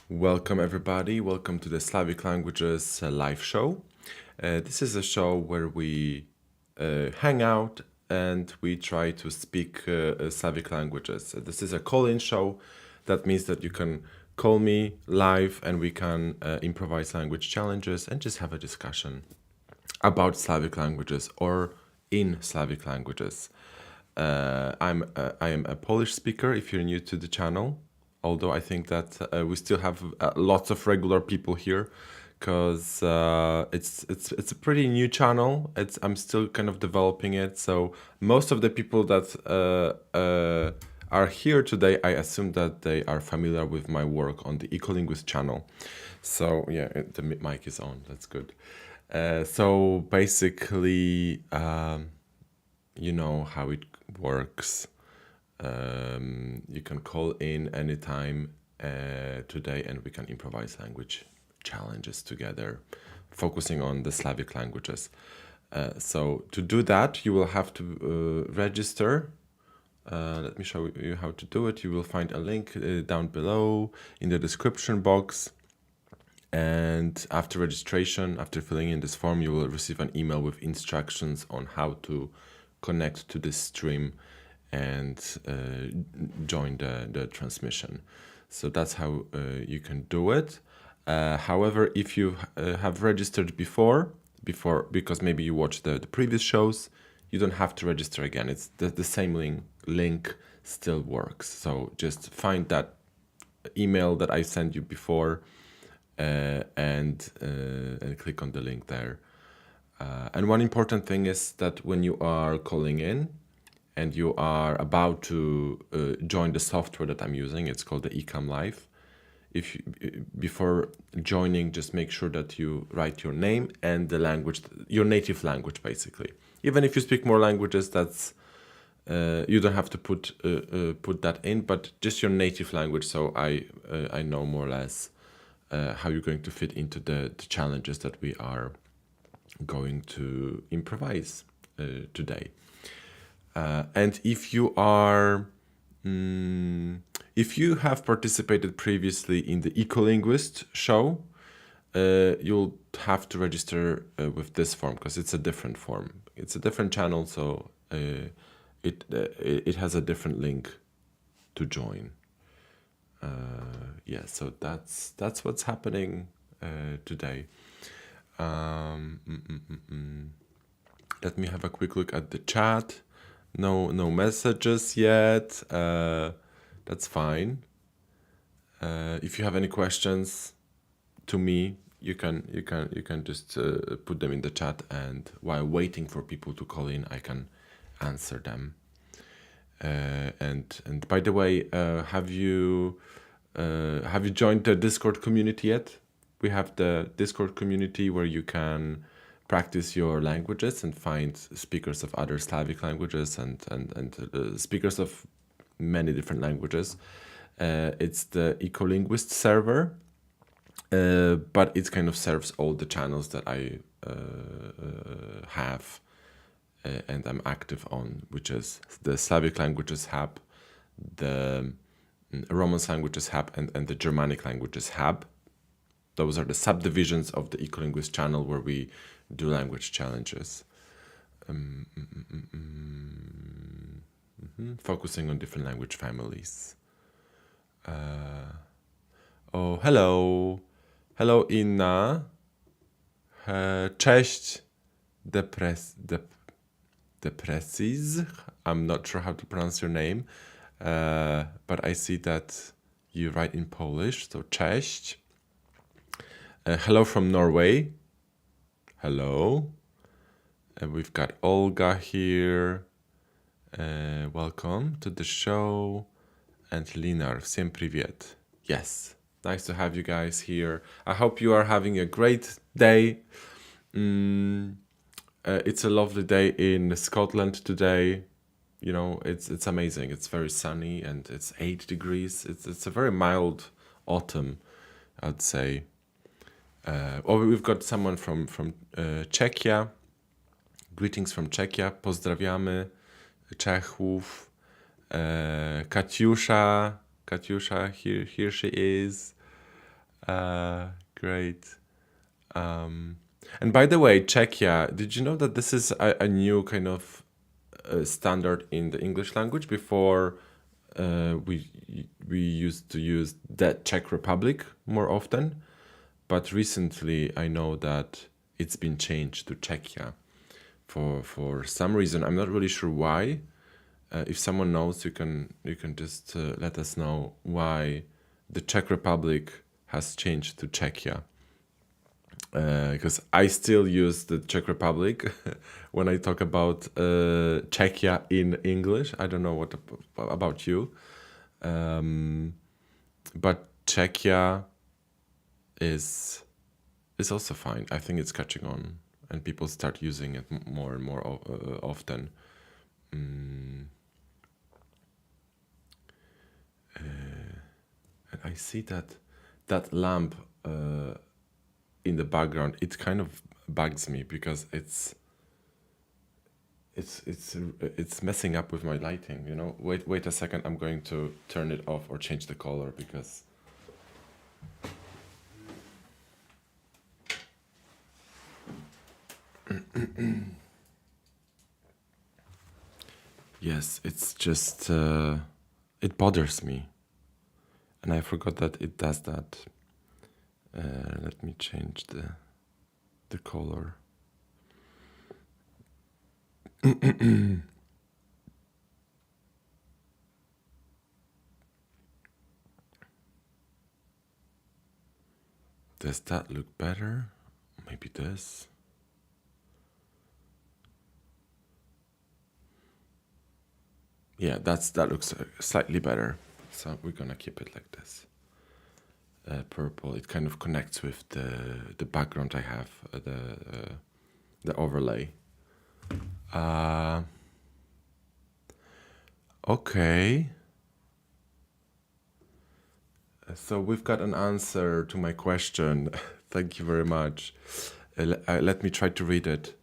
Welcome, everybody. Welcome to the Slavic Languages live show. This is a show where we hang out and we try to speak Slavic languages. This is a call-in show. That means that you can call me live and we can improvise language challenges and just have a discussion about Slavic languages or in Slavic languages. I am a Polish speaker if you're new to the channel, although I think that we still have lots of regular people here because it's a pretty new channel. I'm still kind of developing it, so most of the people that are here today, I assume that they are familiar with my work on the Ecolinguist channel. So yeah, the mic is on. That's good. So basically, you know how it works. You can call in anytime today and we can improvise language challenges together, focusing on the Slavic languages. So to do that, you will have to register. Let me show you how to do it. You will find a link down below in the description box. And after registration, after filling in this form, you will receive an email with instructions on how to connect to this stream and join the transmission. So that's how you can do it. However, if you have registered before, because maybe you watched the previous shows, you don't have to register again. It's the same link still works. So just find that email that I sent you before and click on the link there. And one important thing is that when you are calling in and you are about to join the software that I'm using, it's called the eCam Live. If you, before joining, just make sure that you write your name and the language, your native language, basically. Even if you speak more languages, that's you don't have to put that in, but just your native language. So I know more or less how you're going to fit into the challenges that we are going to improvise today. And if you are, if you have participated previously in the Ecolinguist show, you'll have to register with this form because it's a different form. It's a different channel, so it has a different link to join. Yeah, so that's what's happening today. Let me have a quick look at the chat. No messages yet. That's fine. If you have any questions to me, you can just put them in the chat, and while waiting for people to call in, I can answer them. And by the way, have you joined the Discord community yet? We have the Discord community where you can practice your languages and find speakers of other Slavic languages and speakers of many different languages. It's the Ecolinguist server, but it kind of serves all the channels that I have and I'm active on, which is the Slavic Languages Hub, the Romance Languages Hub, and the Germanic Languages Hub. Those are the subdivisions of the Ecolinguist channel where we do language challenges. Focusing on different language families. Oh, hello. Hello, Inna. Cześć. Depresis. I'm not sure how to pronounce your name, but I see that you write in Polish, so cześć. Hello from Norway. Hello. We've got Olga here. Welcome to the show. And Linar, всем привет. Yes, nice to have you guys here. I hope you are having a great day. It's a lovely day in Scotland today. You know, it's amazing. It's very sunny and it's 8 degrees. It's a very mild autumn, I'd say. We've got someone from Czechia. Greetings from Czechia. Pozdrawiamy Czechów. Katiusha, here she is. Great. And by the way, Czechia, did you know that this is a new kind of standard in the English language? Before we used to use the Czech Republic more often, but recently I know that it's been changed to Czechia for some reason. I'm not really sure why. If someone knows, you can just let us know why the Czech Republic has changed to Czechia. Because I still use the Czech Republic when I talk about Czechia in English. I don't know what about you, but Czechia is also fine. I think it's catching on, and people start using it more and more often. And I see that lamp in the background. It kind of bugs me because it's messing up with my lighting. You know. Wait a second. I'm going to turn it off or change the color because. Yes, it's just it bothers me, and I forgot that it does that. Let me change the color. Does that look better? Maybe this. Yeah, that looks slightly better. So we're gonna keep it like this. Purple. It kind of connects with the background I have, the overlay. Okay. So we've got an answer to my question. Thank you very much. Let me try to read it.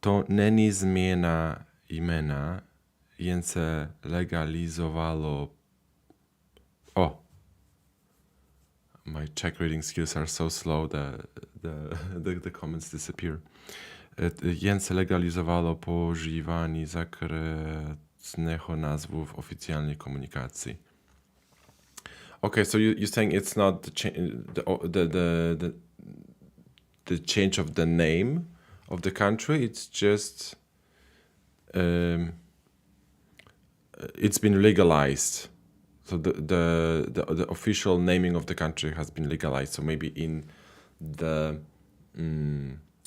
To není změna jména, jen se legalizovalo. Oh, my Czech reading skills are so slow that the comments disappear. Jen se legalizovalo používání zakrzycznego nazwu w oficjalnej komunikacji. Okay, so you're saying it's not the change of the name of the country. It's just it's been legalized. So the official naming of the country has been legalized. So maybe in the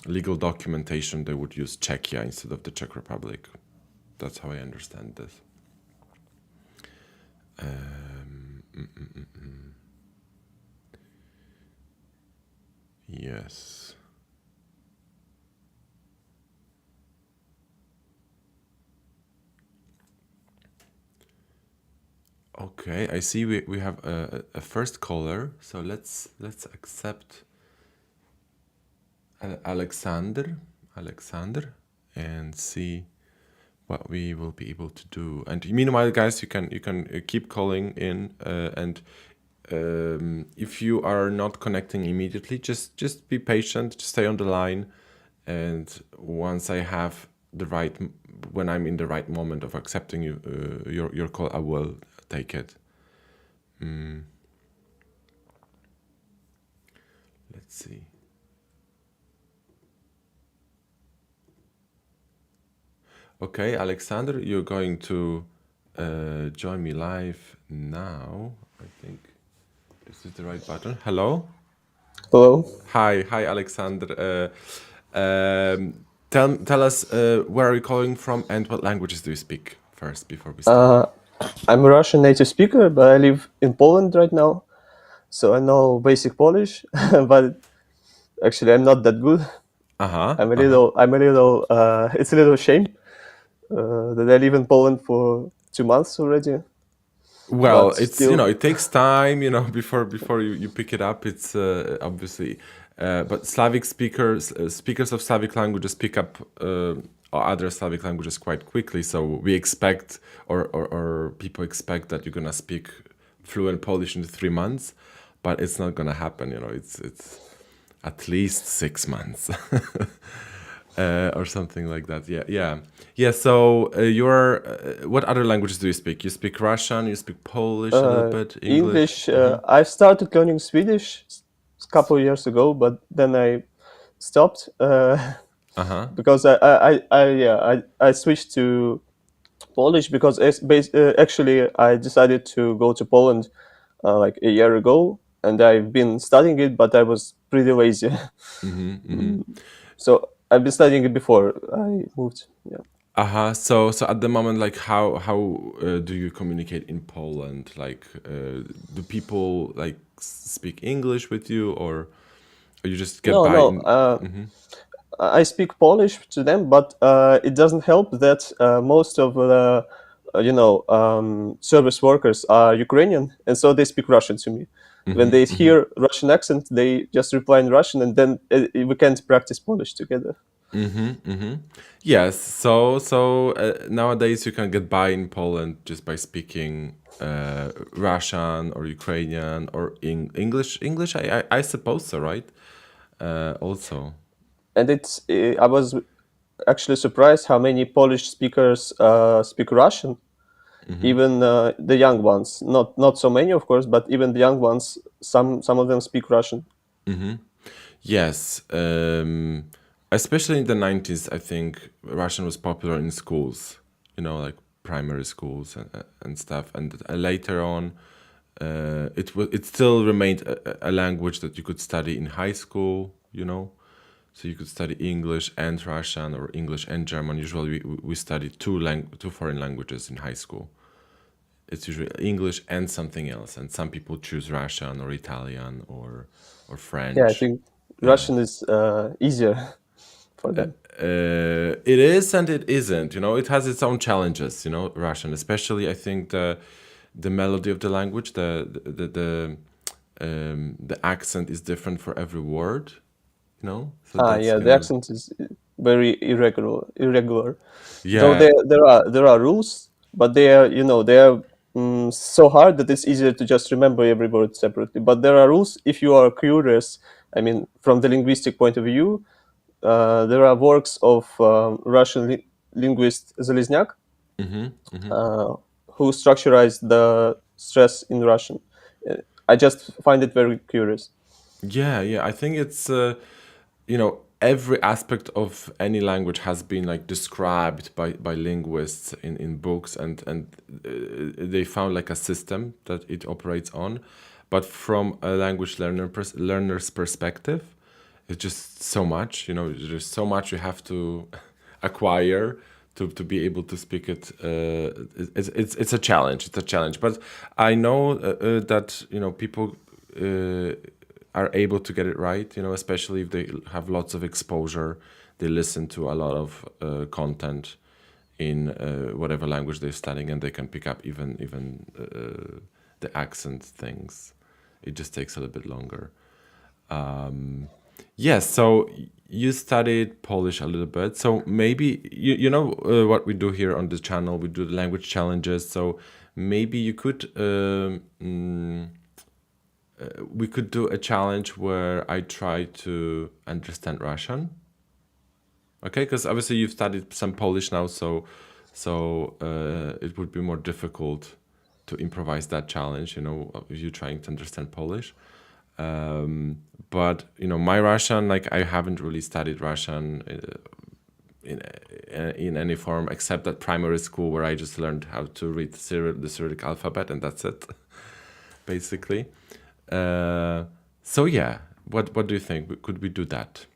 legal documentation they would use Czechia instead of the Czech Republic. That's how I understand this. Yes. Okay, I see we have a first caller, so let's accept Alexander and see what we will be able to do. And meanwhile, guys, you can keep calling in, and if you are not connecting immediately, just be patient, just stay on the line, and once I have when I'm in the right moment of accepting your call, I will take it. Let's see. Okay, Alexander, you're going to join me live now. I think this is the right button. Hello. Hello. Hi, Alexander. Tell us where are you calling from and what languages do you speak first before we start. I'm a Russian native speaker, but I live in Poland right now. So I know basic Polish, but actually I'm not that good. I'm a little. It's a little shame that I live in Poland for 2 months already. Well, But it's still, it takes time, before you pick it up. It's obviously, but Slavic speakers of Slavic languages pick up other Slavic languages quite quickly. So we expect, or people expect that you're gonna speak fluent Polish in 3 months. but it's not gonna happen. It's at least 6 months. Or something like that. Yeah. So what other languages do you speak? You speak Russian. You speak Polish a little bit. English. I started learning Swedish a couple of years ago, but then I stopped because I switched to Polish because actually I decided to go to Poland like a year ago, and I've been studying it, but I was pretty lazy. So I've been studying it before I moved. Yeah. So at the moment, like how do you communicate in Poland? Like, do people like speak English with you, or you just get by? No. I speak Polish to them, but it doesn't help that most of the service workers are Ukrainian, and so they speak Russian to me. When they hear Russian accent, they just reply in Russian, and then we can't practice Polish together. Yes. So nowadays you can get by in Poland just by speaking Russian or Ukrainian or English. English, I suppose so, right? Also. And I was actually surprised how many Polish speakers speak Russian. Even the young ones, not so many, of course, but even the young ones, some of them speak Russian. Yes, especially in the 90s, I think Russian was popular in schools, like primary schools and stuff. And later on, it still remained a language that you could study in high school, So you could study English and Russian or English and German. Usually we study two foreign languages in high school. It's usually English and something else. And some people choose Russian or Italian or French. Yeah, I think Russian is easier for them. It is and it isn't. It has its own challenges. Russian, especially I think the melody of the language, the accent is different for every word. So the accent is very irregular. Yeah. So there are rules, but they are so hard that it's easier to just remember every word separately. But there are rules if you are curious. I mean, from the linguistic point of view, there are works of Russian linguist Zalesniak, who structurized the stress in Russian. I just find it very curious. Yeah. I think it's every aspect of any language has been like described by linguists in books, and they found like a system that it operates on. But from a language learner's perspective, it's just so much. There's so much you have to acquire to be able to speak it. It's a challenge. It's a challenge. But I know that people are able to get it right, especially if they have lots of exposure. They listen to a lot of content in whatever language they're studying, and they can pick up even the accent things. It just takes a little bit longer. Yes, so you studied Polish a little bit. So maybe, what we do here on this channel, we do the language challenges. So maybe you could... we could do a challenge where I try to understand Russian. Okay, because obviously you've studied some Polish now, so it would be more difficult to improvise that challenge, if you're trying to understand Polish. But my Russian, like I haven't really studied Russian in any form except at primary school, where I just learned how to read the Cyrillic alphabet, and that's it, basically. So yeah, what do you think? Could we do that?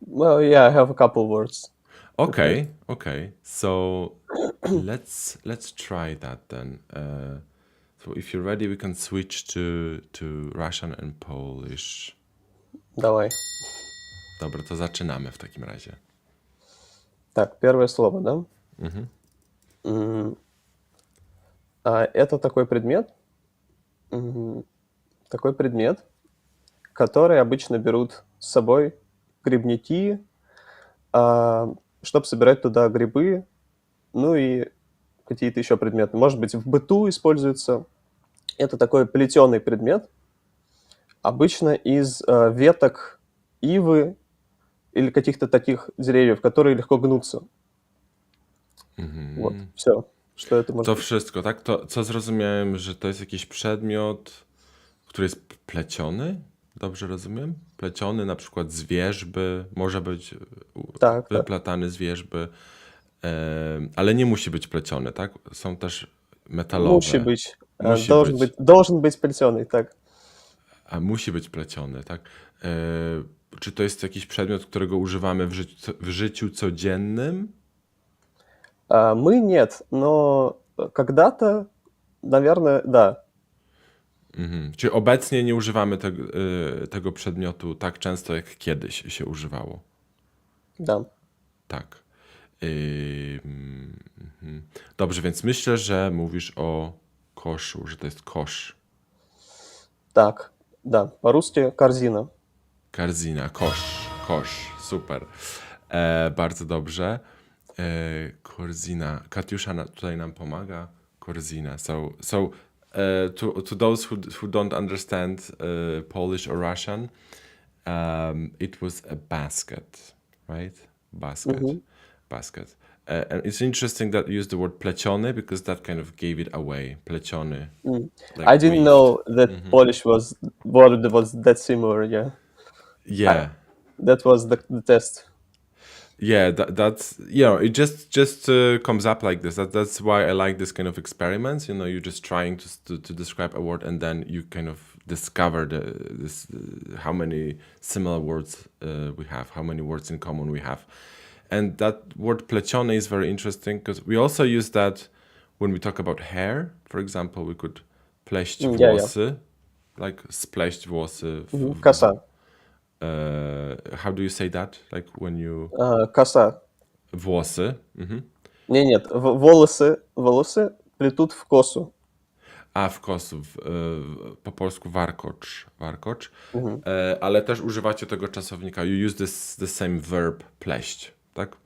Well, yeah, I have a couple words. Okay. So let's try that then. So if you're ready, we can switch to Russian and Polish. Давай. Dobra, to zaczynamy w takim razie. Так, первое слово, да? Это такой предмет, который обычно берут с собой грибники, чтобы собирать туда грибы, ну и какие-то еще предметы. Может быть, в быту используется. Это такой плетеный предмет. Обычно из веток ивы или каких-то таких деревьев, которые легко гнутся. Вот, все, что это может To быть. wszystko, tak? To co zrozumiałem, że to jest jakiś przedmiot, który jest pleciony? Dobrze rozumiem? Pleciony na przykład z wierzby, może być Так, так. wyplatany z wierzby, ale nie musi być pleciony, tak? Są też Musi metalowe. być. Musi być. Должен быть плетеный, так. A musi być pleciony, tak? Czy to jest jakiś przedmiot, którego używamy w życiu codziennym? Мы нет, но когда-то, наверное, да. Czy obecnie nie używamy tego przedmiotu tak często, jak kiedyś się używało? Да. Tak. Dobrze, więc myślę, że mówisz o koszu, że to jest kosz. Так, да. По-русски корзина. Karzina, kosz, super. Bardzo dobrze. Korzina. Katiusza tutaj nam pomaga. Korzina. To those who don't understand Polish or Russian, it was a basket, right? Basket. And it's interesting that you used the word pleciony because that kind of gave it away. Pleciony. Like I didn't weaved. know that Polish word was that similar, yeah. Yeah. That was the test. Yeah, that's it just comes up like this. That's why I like this kind of experiments. You're just trying to describe a word, and then you kind of discover how many similar words we have, how many words in common we have, and that word plecione is very interesting because we also use that when we talk about hair. For example, we could pleść włosy, like spleść włosy. Коса. How do you say that? Like when you... Коса. Włosy. Нет, волосы плетут в косу. A, w kosu. Po polsku warkocz. Ale też używacie tego czasownika. You use the same verb pleść, tak?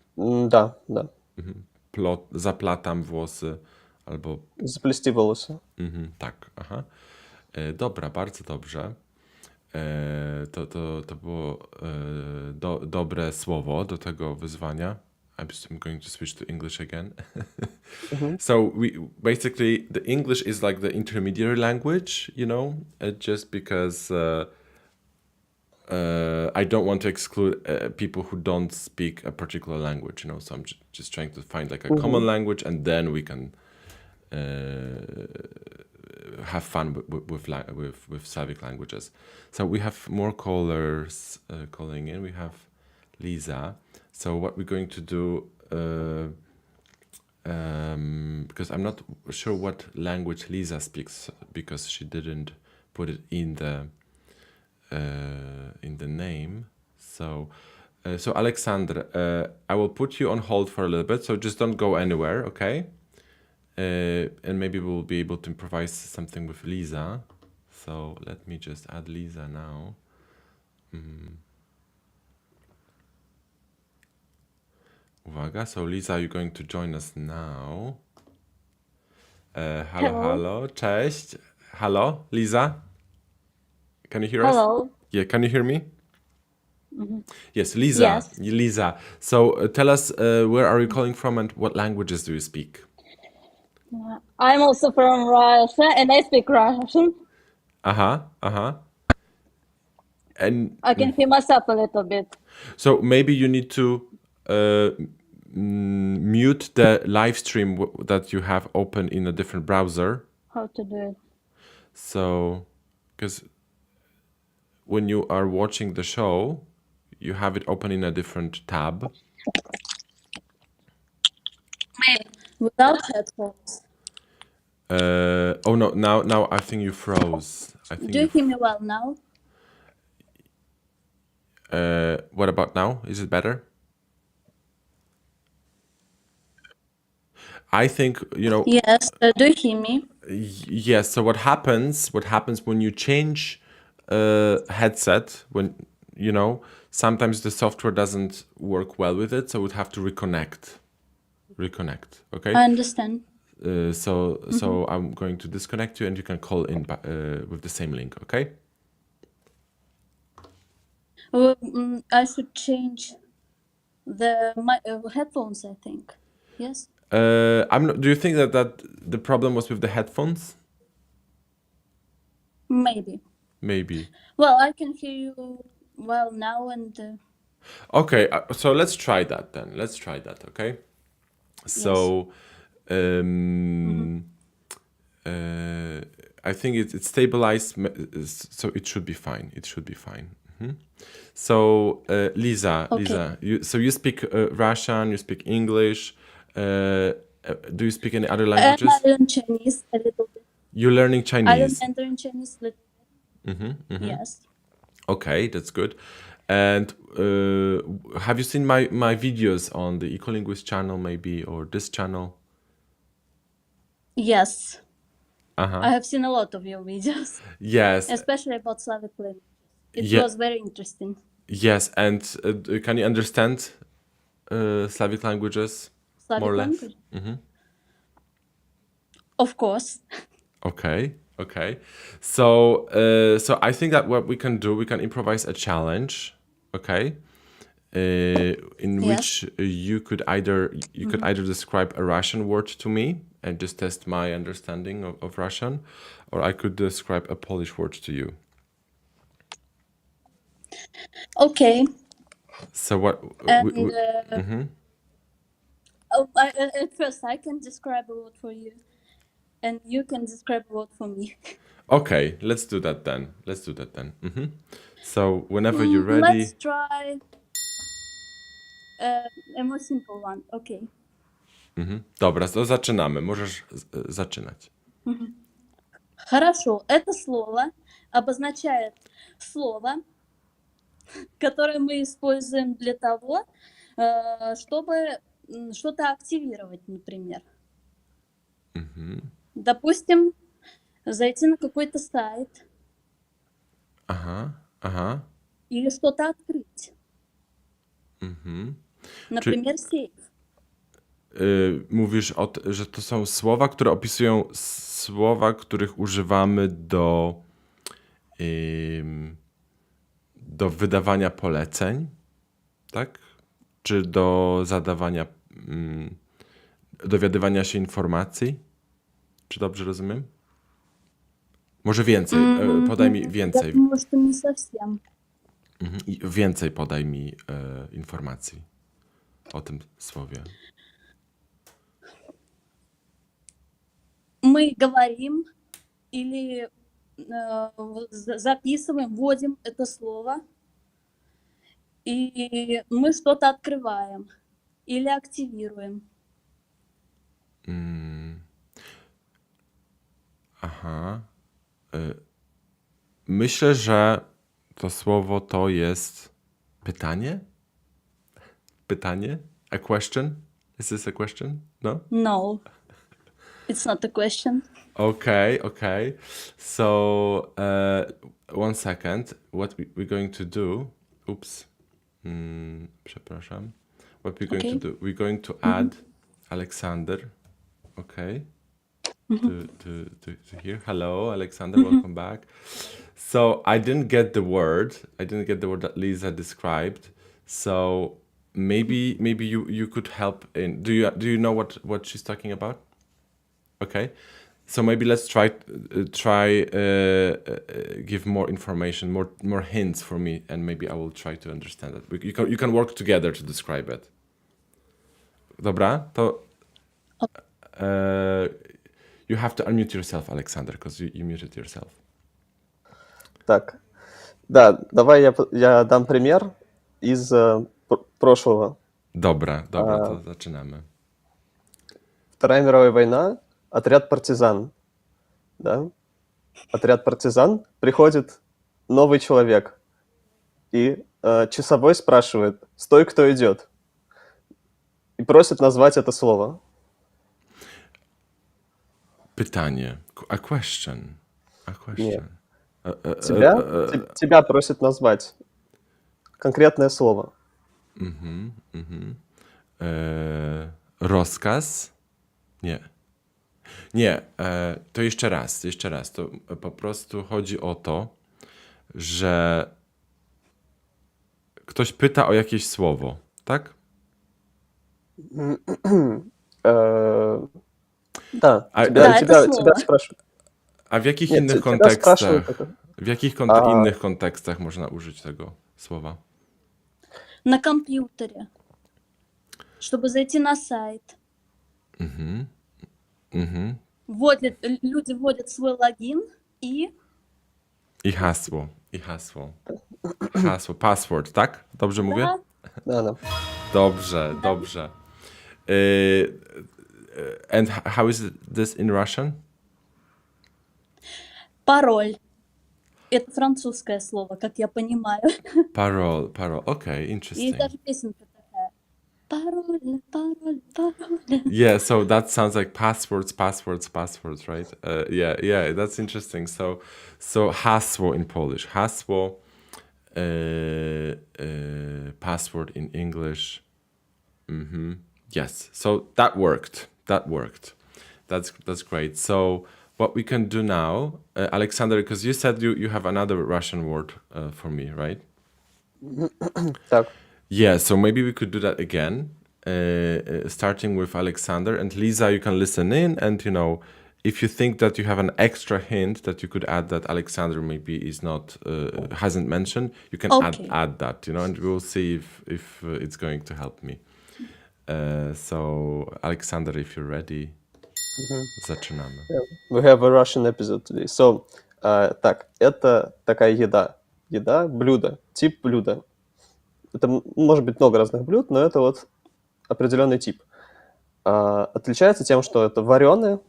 Да. Zaplatam włosy albo... Заплести волосы. Tak, aha. Dobra, bardzo dobrze. To było dobre słowo do tego wyzwania. I'm going to switch to English again. So basically the English is like the intermediary language, just because I don't want to exclude people who don't speak a particular language, so I'm just trying to find like a common language, and then we can have fun with Slavic languages. So we have more callers calling in. We have Lisa. So what we're going to do, because I'm not sure what language Lisa speaks, because she didn't put it in the name. So Alexander, I will put you on hold for a little bit. So just don't go anywhere, okay? And maybe we'll be able to improvise something with Lisa. So let me just add Lisa now. Uwaga, so Lisa, you're going to join us now. Hello, cześć. Hello, Lisa? Can you hear us? Hello. Yeah, can you hear me? Yes, Lisa. Yes. Lisa. So tell us, where are you calling from and what languages do you speak? I'm also from Russia and I speak Russian. And I can hear myself a little bit. So maybe you need to mute the live stream that you have open in a different browser. How to do it? So, because when you are watching the show, you have it open in a different tab. Maybe without headphones. Oh no! Now I think you froze. Do you hear me well now? What about now? Is it better? I think Yes. Do you hear me? Yes. So what happens when you change headset? When sometimes the software doesn't work well with it, so we'd have to reconnect. Okay. I understand. So I'm going to disconnect you, and you can call in with the same link. Okay. I should change the headphones, I think. Yes? Do you think that the problem was with the headphones? Maybe. Maybe. Well, I can hear you well now and... Okay, so let's try that then. Let's try that, okay? So, I think it's stabilized, so it should be fine. It should be fine. So, Lisa, Okay. you speak Russian, you speak English. Do you speak any other And languages? I learn Chinese a little bit. You're learning I learn Chinese. Mandarin Chinese a little bit. Yes. Okay, that's good. And have you seen my videos on the Ecolinguist channel, maybe, or this channel? Yes. Uh-huh. I have seen a lot of your videos, Yes. especially about Slavic languages. It Yeah. was very interesting. Yes, and can you understand Slavic languages, Slavic more or less? language? Of course. Okay, okay. So I think that what we can do, we can improvise a challenge, okay? In Yes. which you could either describe a Russian word to me and just test my understanding of Russian, or I could describe a Polish word to you. Okay. So what? And at first I can describe a word for you, and you can describe a word for me. Okay, let's do that then. So whenever you're ready. Let's try a more simple one. Okay. Dobra, to zaczynamy. Możesz zaczynać. Хорошо. Это слово обозначает слово, которое мы используем для того, чтобы что-то активировать, например. Допустим, зайти на какой-то сайт. Ага. Или что-то открыть. Например, сейф. Mówisz że to są słowa, które opisują słowa, których używamy do wydawania poleceń, tak? Czy do zadawania, dowiadywania się informacji? Czy dobrze rozumiem? Może więcej, podaj mi więcej. Я думаю, что не совсем. Więcej podaj mi informacji o tym słowie. Мы говорим или записываем, вводим это слово, и мы что-то открываем или активируем. Aha. Myślę, że to słowo to jest pytanie? Pytanie? A question? Is this a question? No? No, it's not a question. Okay. So, one second. What we're going to do... Oops. Przepraszam. What we're going to do? We're going to add Alexander. Okay. To here. Hello, Alexander. Welcome back. So I didn't get the word. That Lisa described. So maybe you could help in. Do you know what she's talking about? Okay. So maybe let's try give more information, more hints for me, and maybe I will try to understand it. You can work together to describe it. Dobra, to you have to unmute yourself, Alexander, because you muted yourself. Так, да, давай я дам пример из прошлого. Dobra, to zaczynamy. Вторая мировая война, отряд партизан. Да? Отряд партизан, приходит новый человек, и часовой спрашивает: «Стой, кто идет?» И просит назвать это слово. Pytanie. A question. Нет. Тебя просит назвать конкретное слово. Rozkaz? Nie, to jeszcze raz. To po prostu chodzi o to, że ktoś pyta o jakieś słowo, tak? Да, А, Да, это тебя слово. спрашивают. A w jakich Нет, innych тебя спрашивают kontekstach, это. w jakich А, innych kontekstach można użyć tego słowa? На компьютере, чтобы зайти на сайт. Mhm. Люди вводят свой логин и... I hasło. Hasło, password, tak? Dobrze mówię? Да, да. Dobrze, dobrze. And how is this in Russian? пароль. Это французское слово, как я понимаю. Parol. Okay, И interesting. даже песенка такая. Пароль, пароль, пароль. Yeah, so that sounds like passwords, right? Yeah, that's interesting. So hasło in Polish, hasło, password in English. Yes, so that worked. That's great. So what we can do now, Alexander, because you said you have another Russian word for me, right? Так. Yeah, so maybe we could do that again, starting with Alexander. And Lisa, you can listen in, and if you think that you have an extra hint that you could add that Alexander maybe is not hasn't mentioned, you can Okay. add that, and we'll see if it's going to help me. So Alexander, if you're ready, zaczynamy. We have a Russian episode today. So, так, это такая еда, блюдо, тип блюда. Это может быть много разных блюд, но это вот определенный тип. Отличается тем, что это вареная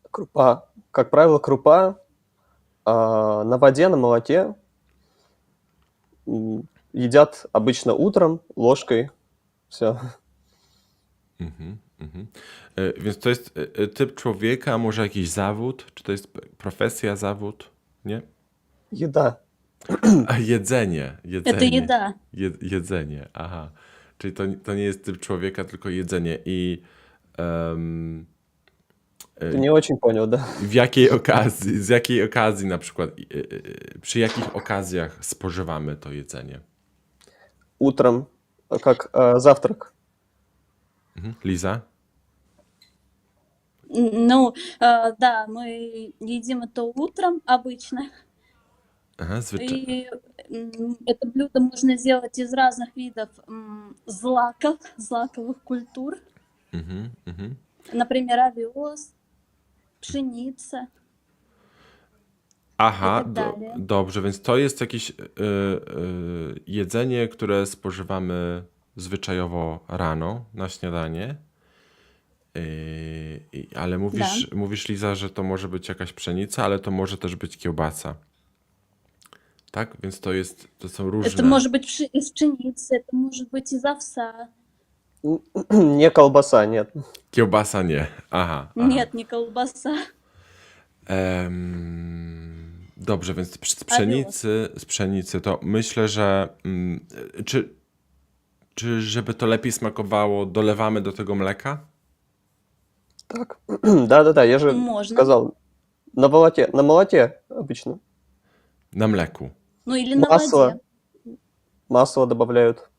крупа, как правило, крупа на воде, на молоке. Едят обычно утром ложкой. Все. Więc to jest typ człowieka, a może jakiś zawód? Czy to jest profesja, zawód? Nie? Еда. A jedzenie. Это еда. Jedzenie, aha. Czyli to nie jest typ człowieka, tylko jedzenie. I Ты не очень понял, да? w jakiej okazji, z jakiej okazji na przykład, przy jakich okazjach spożywamy to jedzenie? Утром, как завтрак. Liza? Ну, да, мы едим это утром обычно. Aha, И это блюдо можно сделать из разных видов злаковых культур. Например, овес, pszenica. Aha, I tak dalej. dobrze, więc to jest jakieś jedzenie, które spożywamy zwyczajowo rano na śniadanie. Ale mówisz, Liza, że to może być jakaś pszenica, ale to może też być kiełbasa. Tak? Więc to są różne. Это может быть из pszenicy, это может быть из овса. Не колбаса, нет. Kiełbasa nie. Aha. Нет, не колбаса. Dobrze, więc z pszenicy to myślę, że czy żeby to lepiej smakowało, dolewamy do tego mleka? Так. Да, я же Можно. сказал. На молоке обычно. Na mleku. Ну или на воде. Масло добавляют.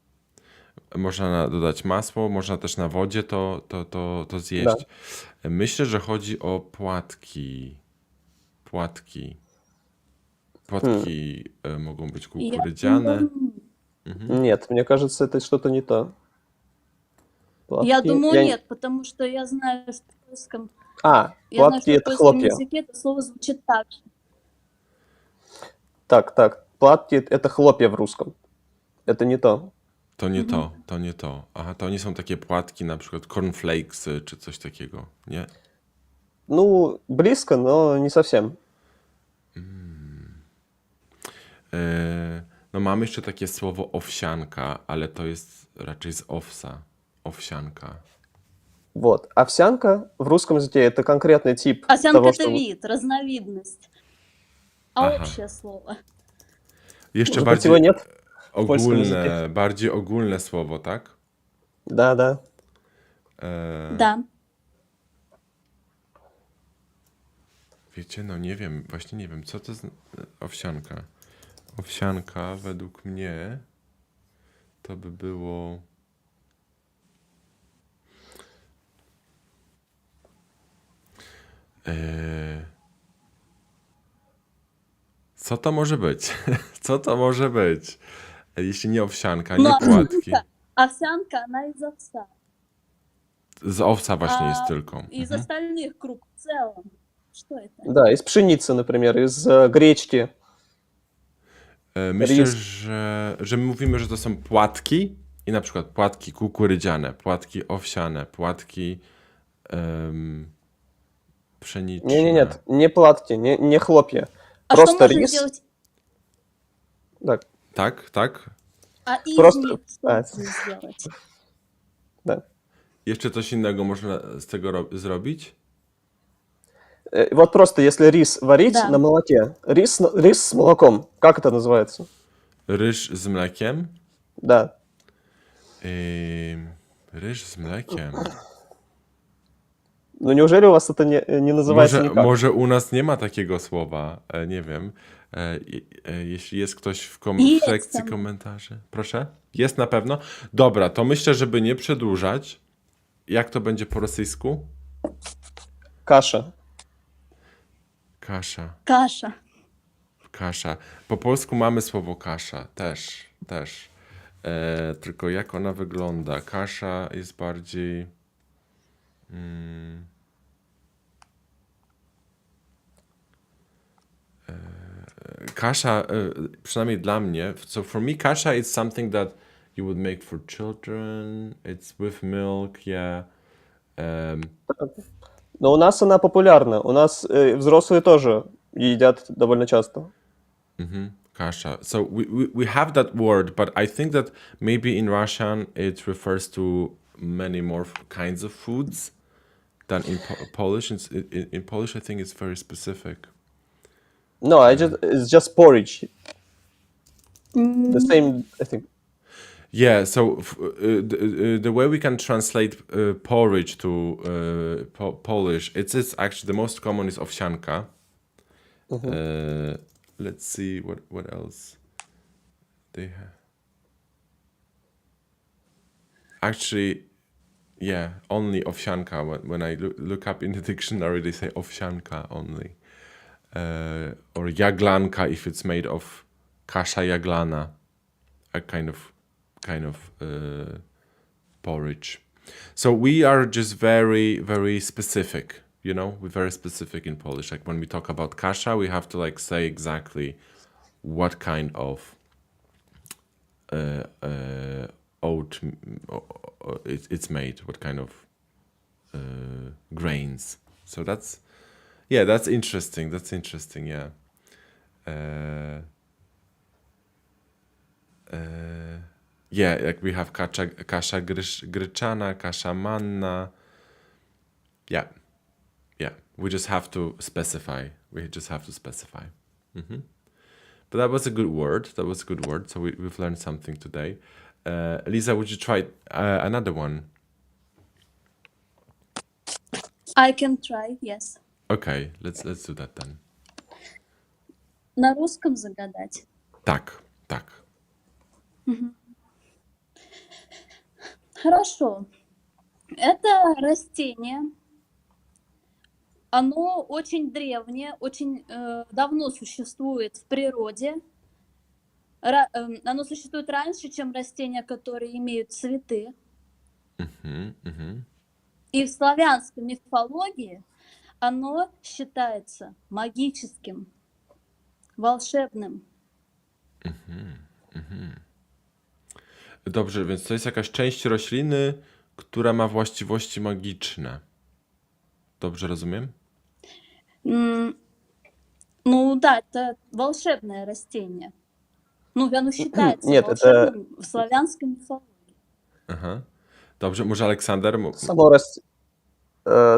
Można dodać masło, można też na wodzie to zjeść. Da. Myślę, że chodzi o płatki. Płatki mogą być kukurydziane. Нет, мне кажется, это что-то не то. Я Платки. думаю, нет, потому что я знаю, что в польском Платки это хлопья. языке это слово звучит так же. Так. Платки это хлопья в русском. Это не то. To nie to. Aha, to nie są takie płatki, na przykład cornflakesy czy coś takiego, nie? Ну, близко, но не совсем. No mamy jeszcze takie słowo owsianka, ale to jest raczej z owsa. Owsianka. Вот. Овсянка в русском языке это конкретный тип Овсянка того, это что... вид, разновидность. Aha. Общее слово. Jeszcze Может быть, его bardziej нет в польском ogólne, языке? bardziej ogólne słowo, tak? Да. Да. Wiecie, no nie wiem, właśnie nie wiem, co to jest owsianka. Owsianka według mnie to by było... Co to może być? Co to może być? Jeśli nie owsianka, nie płatki. Овсянка, она из овса. Z owca właśnie jest tylko. Из остальных круг в целом. Что это? Да, из pшеницы, например, из гречки. Myślę, Ris. że my mówimy, że to są płatki i na przykład płatki kukurydziane, płatki owsiane, płatki pszeniczne. Нет, не платки, не хлопья. А Просто что можно рис. сделать? Так, Tak, tak. А из Просто- них что можно сделать? да. Jeszcze coś innego można z tego zrobić? Вот просто если рис варить Да. на молоке, рис с молоком, как это называется? Ryż z mlekiem? Да. Ryż z mlekiem. Ну неужели у вас это не называется никак? Może u nas nie ma takiego słowa, nie wiem. Jeśli jest ktoś w Jest sekcji tam. komentarzy. Proszę? Jest na pewno? Dobra, to myślę, żeby nie przedłużać. Jak to będzie po rosyjsku? Каша. Kasza. Каша. Kasza. Po polsku mamy słowo kasza. Też. Tylko jak ona wygląda? Kasza jest bardziej... Kasza, przynajmniej dla mnie, so for me, kasza is something that you would make for children. It's with milk, yeah. Но у нас она популярна. У нас взрослые тоже едят довольно часто. Kasha. So we have that word, but I think that maybe in Russian it refers to many more kinds of foods than in Polish. In Polish, I think it's very specific. No, it's just porridge. The same, I think. Yeah, so the way we can translate porridge to Polish, it's actually the most common is owsianka. Let's see what else they have. Actually, yeah, only owsianka. When I look up in the dictionary, they say owsianka only. Or jaglanka if it's made of kasha jaglana, a kind of porridge. So we are just very, very specific, you know, we're very specific in Polish. Like when we talk about kasha, we have to like say exactly what kind of oat it's made, what kind of grains. So that's interesting. Yeah. Yeah, like we have kasha gryczana, kasha manna. Yeah. We just have to specify. But that was a good word. So we've learned something today. Lisa, would you try another one? I can try, yes. Okay, let's do that then. На русском загадать. Так. Хорошо. Это растение. Оно очень древнее, очень давно существует в природе. Оно существует раньше, чем растения, которые имеют цветы. И в славянской мифологии оно считается магическим, волшебным. Dobrze, więc to jest jakaś część rośliny, która ma właściwości magiczne. Dobrze rozumiem? Ну да, это волшебное растение. Ну, оно считается Нет, волшебным в славянской мифологии. Aha. Dobrze, może Aleksander?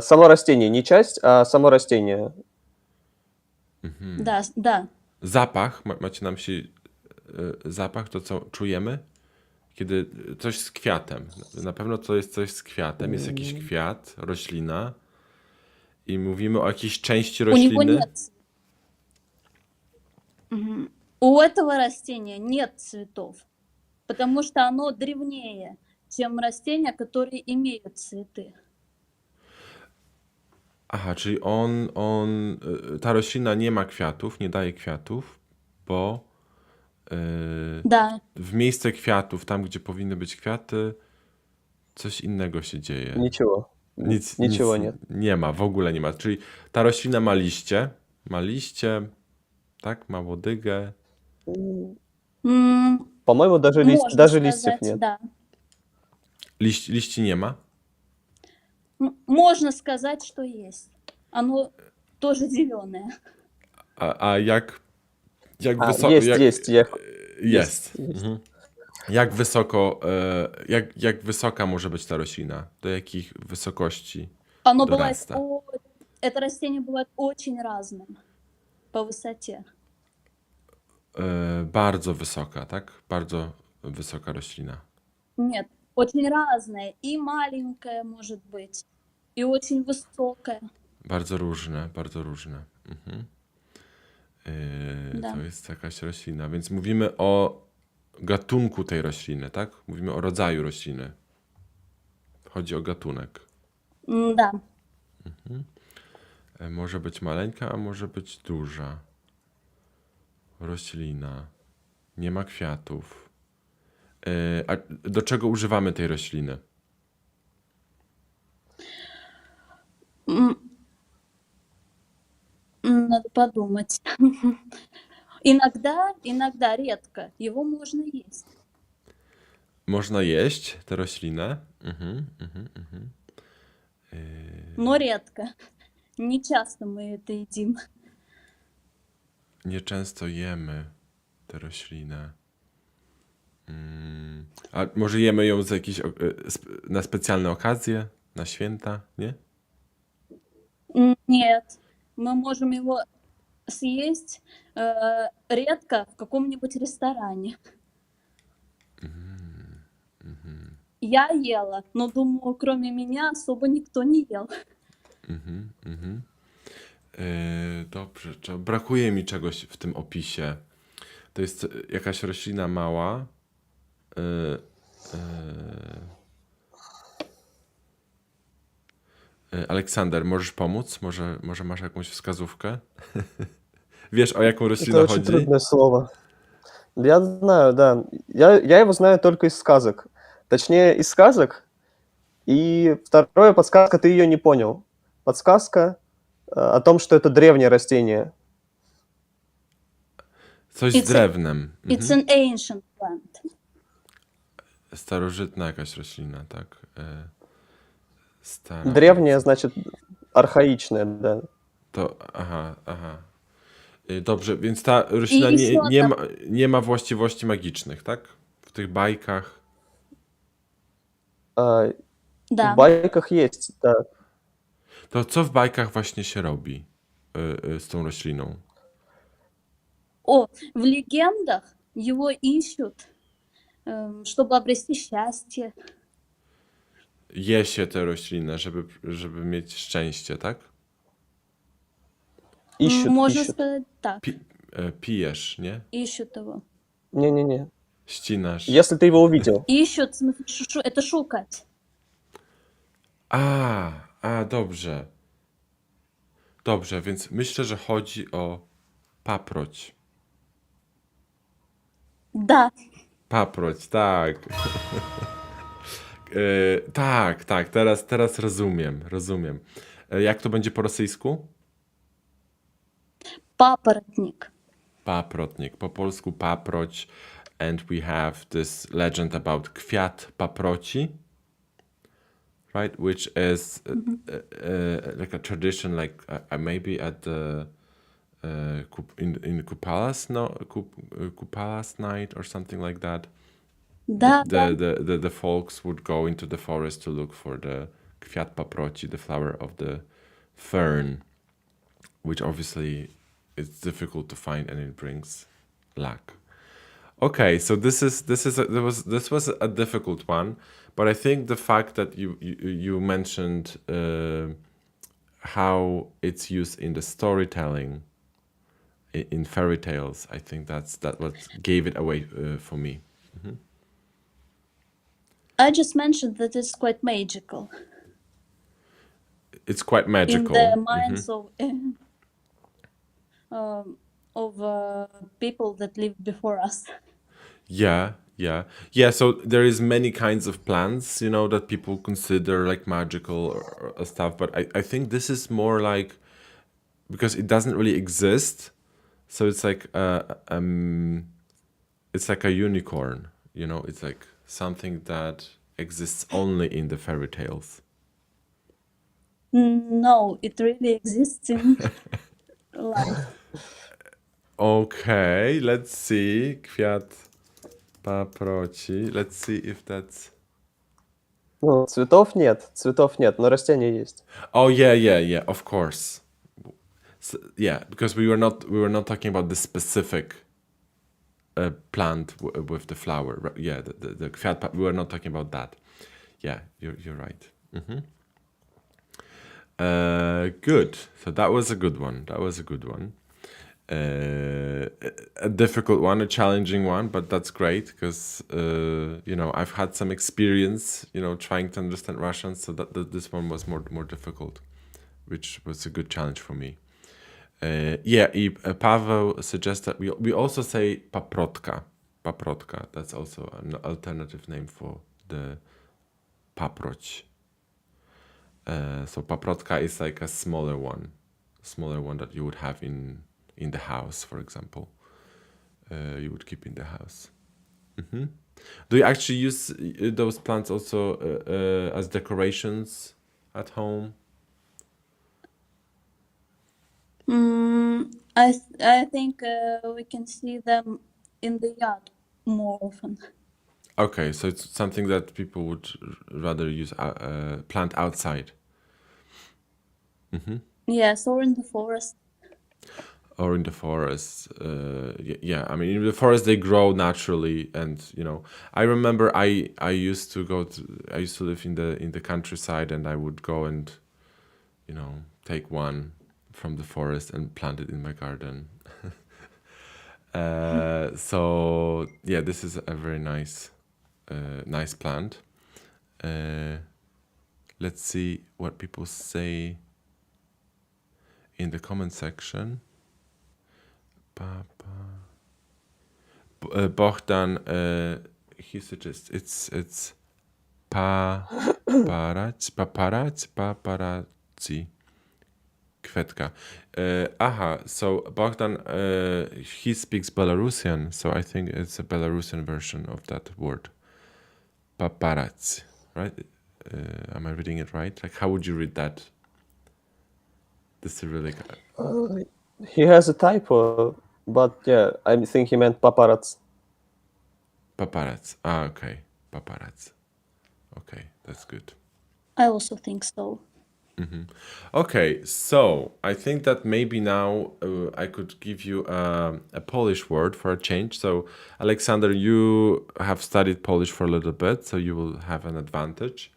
Само растение, не часть, а само растение. Да. Zapach, macie na myśli zapach, to co czujemy? Kiedy coś z kwiatem. Na pewno to jest coś z kwiatem. Jest jakiś kwiat, roślina i mówimy o jakiejś części У него rośliny. нет. У этого растения нет цветов. потому что оно древнее, чем растения, которые имеют цветы. Aha, czyli ta roślina nie ma kwiatów, nie daje kwiatów, bo Да, w miejsce kwiatów, tam gdzie powinny być kwiaty, coś innego się dzieje. Ничего. Nic Ничего нет. nie ma, w ogóle nie ma. Czyli ta roślina ma liście, tak, ma łodygę. М, По-моему, даже можно даже листьев сказать, нет. да. Liści nie ma? Можно сказать, что есть. Оно тоже зеленое. A jak А, wysoko... есть. Jest. Есть. Mhm. Jak wysoka może być ta roślina? Do jakich wysokości Оно бывает, dorasta? это растение бывает очень разным по высоте. Bardzo wysoka, tak? Bardzo wysoka roślina. Нет, очень разное. И маленькое может быть, и очень высокое. Bardzo różne, bardzo różne. Mhm. Da. To jest jakaś roślina, więc mówimy o gatunku tej rośliny, tak? Mówimy o rodzaju rośliny. Chodzi o gatunek. Да. Może być maleńka, a może być duża. Roślina. Nie ma kwiatów. A do czego używamy tej rośliny? Надо подумать. Иногда, редко. Его можно есть. Można jeść tę roślinę? Но редко. Не часто мы это едим. Nieczęsto jemy tę roślinę. A może jemy ją z jakiejś, na specjalne okazje? Na święta? Nie? Нет. Мы можем его съесть редко в каком-нибудь ресторане. Я ела, но думаю, кроме меня особо никто не ел. Dobrze, brakuje mi czegoś w tym opisie. To jest jakaś roślina mała. Aleksander, możesz pomóc? Może masz jakąś wskazówkę? Wiesz, o jaką roślinę Это очень chodzi? трудное слово. Я знаю, да. Я его знаю только из сказок. Точнее, из сказок. И вторая подсказка, ты ее не понял. Подсказка о том, что это древнее растение. Coś z drewnem. It's an ancient plant. Starożytna jakaś roślina, tak? Stara. Древнее значит архаичное, да. To, aha. Dobrze, więc ta roślina I nie ma właściwości magicznych, tak? W tych bajkach. В Да. байках есть, да. To co w bajkach właśnie się robi z tą rośliną? В легендах его ищут, чтобы обрести счастье. Je się tę roślinę, żeby mieć szczęście, tak? Можно Ищут. сказать так. Pijesz, nie? Ищут его. Не-не-не. Ścinasz. Если ты его увидел. Ищут, в смысле, это шукать. Dobrze. Dobrze, więc myślę, że chodzi o paproć. Да. Paproć, tak. Tak, teraz rozumiem. Jak to będzie po rosyjsku? Папоротник. Paprotnik, po polsku paproć. And we have this legend about kwiat paproci, right? Which is like a tradition, like maybe at the in Kupalas, Kupalas night or something like that. Да, The folks would go into the forest to look for the kwiat paproci, the flower of the fern, which obviously is difficult to find and it brings luck. Okay, so this was a difficult one, but I think the fact that you mentioned how it's used in the storytelling in fairy tales, I think that what gave it away for me. I just mentioned that it's quite magical It's quite in magical. the minds of people that lived before us. Yeah, yeah. Yeah, so there is many kinds of plants, that people consider like magical or stuff, but I think this is more like because it doesn't really exist, so it's like a unicorn, it's like something that exists only in the fairy tales. No, it really exists in life. Okay, let's see. Kwiat paproci. Let's see if that's... Ну, цветов нет, но растения есть. Oh, yeah, of course. So, yeah, because we were not talking about the specific plant with the flower. Yeah, the kwiat, we were not talking about that. Yeah, you're right. Good. So that was a good one. A difficult one, a challenging one, but that's great because I've had some experience, trying to understand Russian, so that this one was more difficult, which was a good challenge for me. Pavel suggests that we also say paprotka. Paprotka. That's also an alternative name for the paproć. So paprotka is like a smaller one that you would have in the house, for example. You would keep in the house. Do you actually use those plants also as decorations at home? I think we can see them in the yard more often. Okay, so it's something that people would rather use plant outside. Yes, or in the forest. Or in the forest. Yeah, I mean, in the forest they grow naturally, and I remember I used to live in the countryside, and I would go and take one from the forest and plant it in my garden. So yeah, this is a very nice plant. Let's see what people say in the comment section. Bogdan, he suggests it's paparazzi. Kwetka. So Bogdan, he speaks Belarusian, so I think it's a Belarusian version of that word. Paparazzi, right? Am I reading it right? Like, how would you read that? This is really good. He has a typo, but yeah, I think he meant paparazzi. Paparazzi. Okay. Paparazzi. Okay, that's good. I also think so. Okay, so I think that maybe now I could give you a Polish word for a change. So, Alexander, you have studied Polish for a little bit, so you will have an advantage.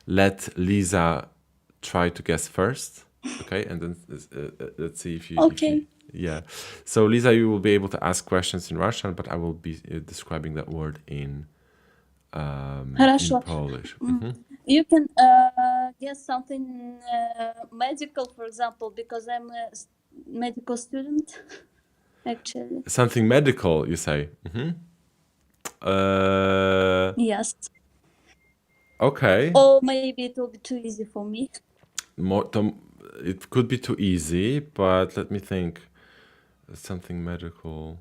Let Lisa try to guess first, okay? And then let's see if you... Okay. Yeah. So, Lisa, you will be able to ask questions in Russian, but I will be describing that word in Хорошо. Polish. You can guess something medical, for example, because I'm a medical student, actually. Something medical, you say? Yes. Okay. Or maybe it will be too easy for me. It could be too easy, but let me think. Something medical.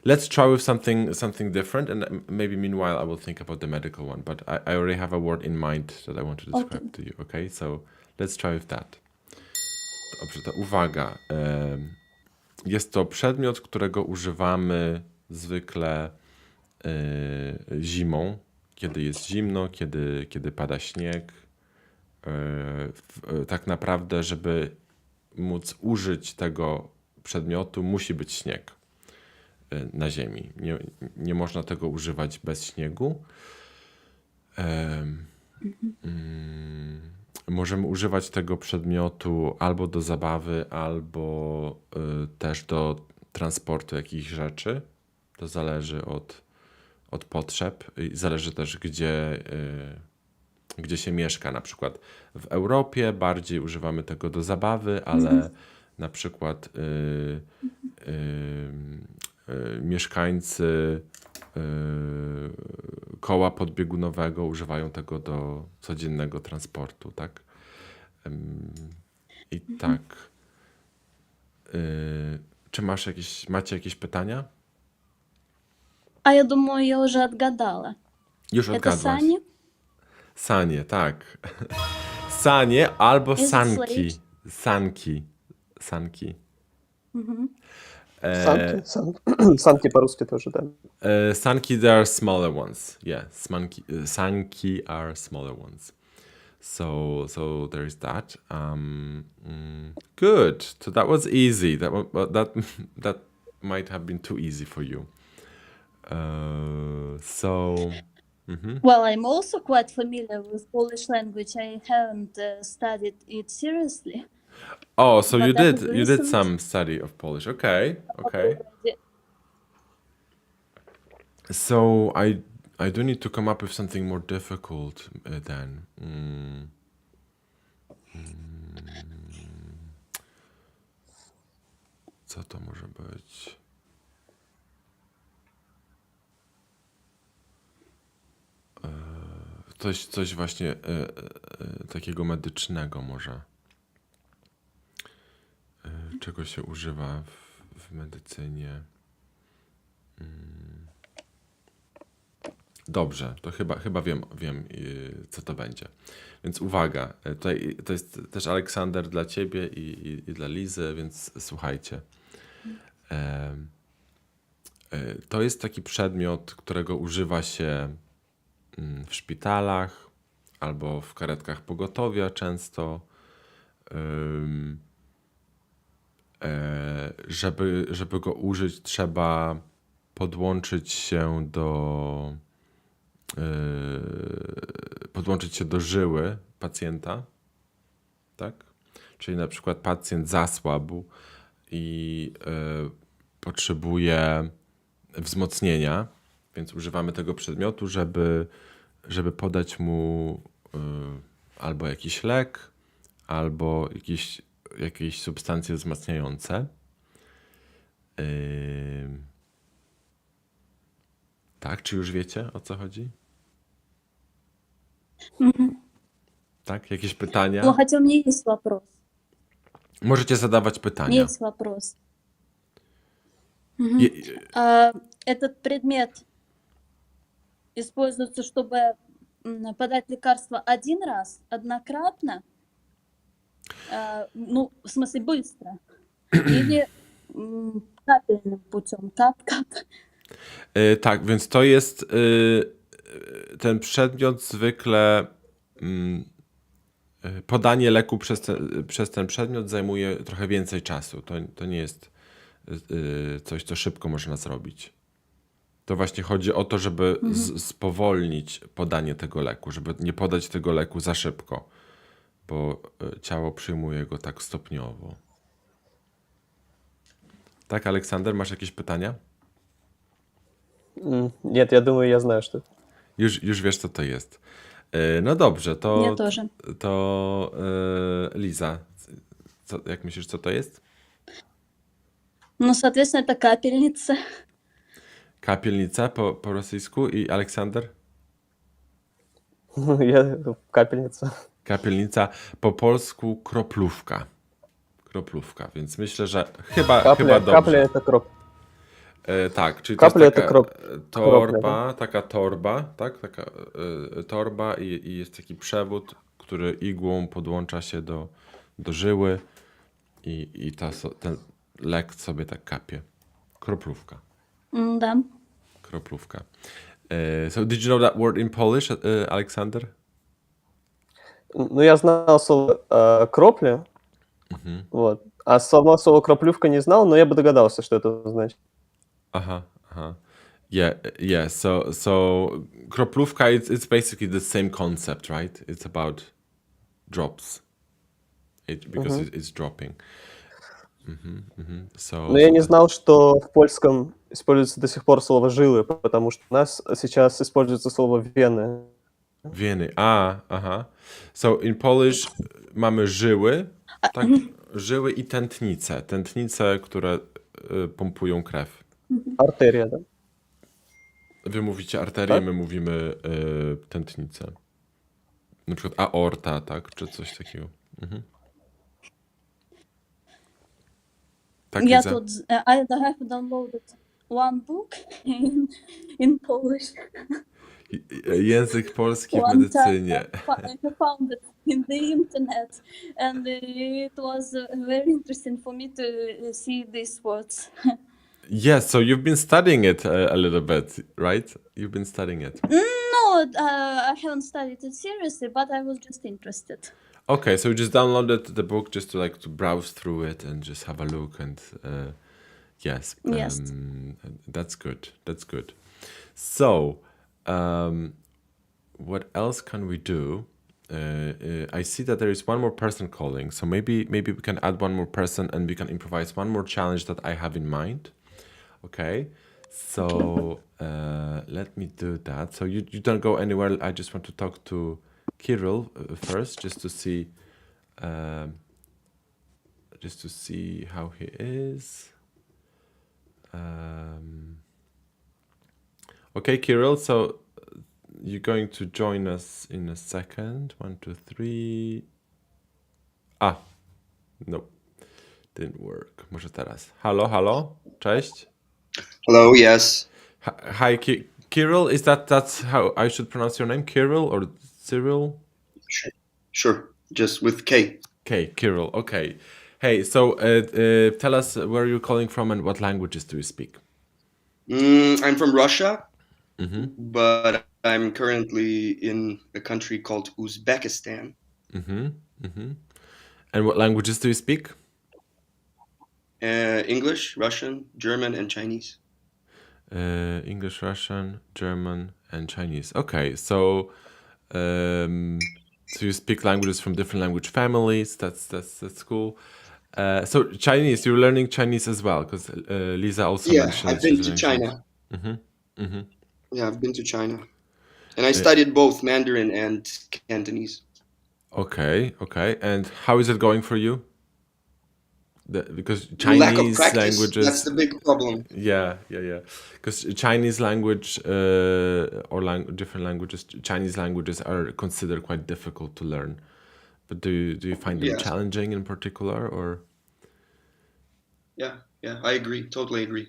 Let's try with something different, and maybe meanwhile I will think about the medical one. But I already have a word in mind that I want to describe to you. Okay, so let's try with that. Dobrze, to uwaga. Jest to przedmiot, którego używamy zwykle zimą, kiedy jest zimno, kiedy pada śnieg. Tak naprawdę, żeby móc użyć tego przedmiotu, musi być śnieg na ziemi. Nie można tego używać bez śniegu. możemy używać tego przedmiotu albo do zabawy, albo też do transportu jakichś rzeczy. To zależy od potrzeb i zależy też, gdzie się mieszka. Na przykład w Europie bardziej używamy tego do zabawy, ale na przykład mieszkańcy koła podbiegunowego używają tego do codziennego transportu, tak? I tak. Czy macie jakieś pytania? А я думаю, я уже отгадала. Już Это odgadłaś. сани? Sanie, tak. Sanie albo Is it sanki. slaves? Sanki. Санки по-русски тоже, да. Sanki, they are smaller ones. Yeah, sanki are smaller ones. So there is that. Good. So that was easy. That might have been too easy for you. Well, I'm also quite familiar with Polish language. I haven't studied it seriously. Oh, so But you I have did listened some study of Polish. Okay. already. So I do need to come up with something more difficult then. Co to może być? Coś właśnie takiego medycznego może. Czego się używa w medycynie? Dobrze, to chyba wiem, co to będzie. Więc uwaga, to jest też Aleksander dla ciebie i dla Lizy, więc słuchajcie. To jest taki przedmiot, którego używa się w szpitalach albo w karetkach pogotowia często, żeby go użyć, trzeba podłączyć się do żyły pacjenta, tak? Czyli na przykład pacjent zasłabł i potrzebuje wzmocnienia, więc używamy tego przedmiotu, żeby podać mu albo jakiś lek, albo jakieś substancje wzmacniające. Tak, czy już wiecie, o co chodzi? Tak, jakieś pytania? Ну, хотя у меня есть вопрос. Możecie zadawać pytania. Есть вопрос. Je- Этот предмет используется, чтобы подать лекарство один раз, однократно? Ну, в смысле, быстро. Или капельным путем, кап-кап. Tak, więc to jest ten przedmiot zwykle podanie leku przez ten przedmiot zajmuje trochę więcej czasu. To nie jest coś, co szybko można zrobić. To właśnie chodzi o to, żeby spowolnić podanie tego leku, żeby nie podać tego leku za szybko, bo ciało przyjmuje go tak stopniowo. Tak, Aleksander, masz jakieś pytania? Нет, я думаю, я знаю, что это. Już wiesz, co to jest. No dobrze, Я тоже. to Liza, jak myślisz, co to jest? Ну, соответственно, это капельница. Kapielnica po rosyjsku i Aleksander? Капельница. Kapielnica po polsku kroplówka. Kroplówka, więc myślę, że chyba Капля dobrze. это кроп. Tak, czyli Kapля to jest to taka torba, taka torba, tak? Taka torba i jest taki przewód, który igłą podłącza się do żyły i ten lek sobie tak kapie. Kroplówka. Да. Kroplówka. So did you know that word in Polish, Alexander? Ну, я знал слово кропля, вот. А само слово кроплювка не знал, но я бы догадался, что это значит. Aha. Yeah. So kroplówka, it's basically the same concept, right? It's about drops. Because it's dropping. Но я не знал, что в польском используется до сих пор слово «жилы», потому что у нас сейчас используется слово «вены». Wieny. Aha. So in Polish mamy żyły, tak? Żyły i tętnice. Tętnice, które pompują krew. Артерия, да? Wy mówicie arterię, Tak? my mówimy tętnice. Na przykład aorta, tak? Czy coś takiego. Tak, Я Liza? тут I have downloaded one book in Polish. Język polski w One medycynie. time I found it in the internet, and it was very interesting for me to see these words. Yes, so you've been studying it a little bit, right? You've been studying it. No, I haven't studied it seriously, but I was just interested. Okay, so you just downloaded the book just to browse through it and just have a look and yes. Yes. That's good. That's good. So, what else can we do? I see that there is one more person calling, so maybe we can add one more person and we can improvise one more challenge that I have in mind. Okay, so let me do that. So you don't go anywhere. I just want to talk to Kirill first, just to see how he is. Okay, Kirill. So you're going to join us in a second. 1, 2, 3. No, didn't work. Może teraz. Halo, cześć. Hello, yes. Hi, Kirill. Is that's how I should pronounce your name? Kirill or Cyril? Sure. Just with K. Okay, Kirill. Okay. Hey, so tell us where you're calling from and what languages do you speak? I'm from Russia, but I'm currently in a country called Uzbekistan. And what languages do you speak? English, Russian, German, and Chinese. English, Russian, German, and Chinese. Okay, so you speak languages from different language families. That's cool. So Chinese, you're learning Chinese as well, because Lisa also mentioned. I've been to China. Yeah, I've been to China, and I studied both Mandarin and Cantonese. Okay. And how is it going for you? Because Chinese lack of practice, languages, that's the big problem. Yeah. Because Chinese language or different languages, Chinese languages are considered quite difficult to learn. But do you find them challenging in particular, or? Yeah, I agree. Totally agree.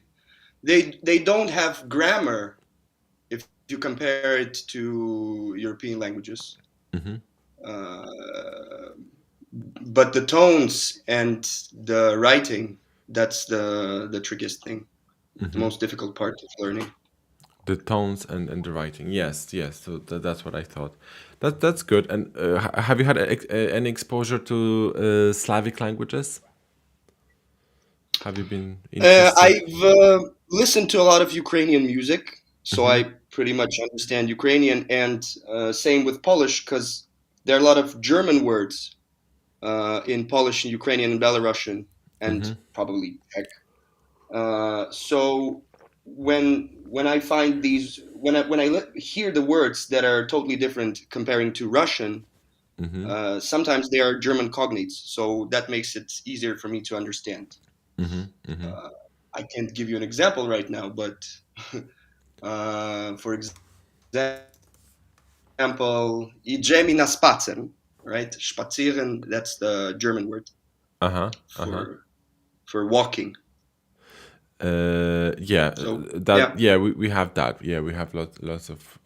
They don't have grammar if you compare it to European languages. But the tones and the writing, that's the trickiest thing, the most difficult part of learning. The tones and the writing, yes. So that's what I thought. That's good. And have you had any exposure to Slavic languages? Have you been interested? I've listened to a lot of Ukrainian music, so I pretty much understand Ukrainian, and same with Polish, because there are a lot of German words in Polish and Ukrainian and Belarusian, and probably Czech. So when I find these, when I hear the words that are totally different comparing to Russian, sometimes they are German cognates, so that makes it easier for me to understand. I can't give you an example right now, but for example, idziemy na spacer, right? Spazieren, that's the German word for walking. We have that. Yeah, we have lots of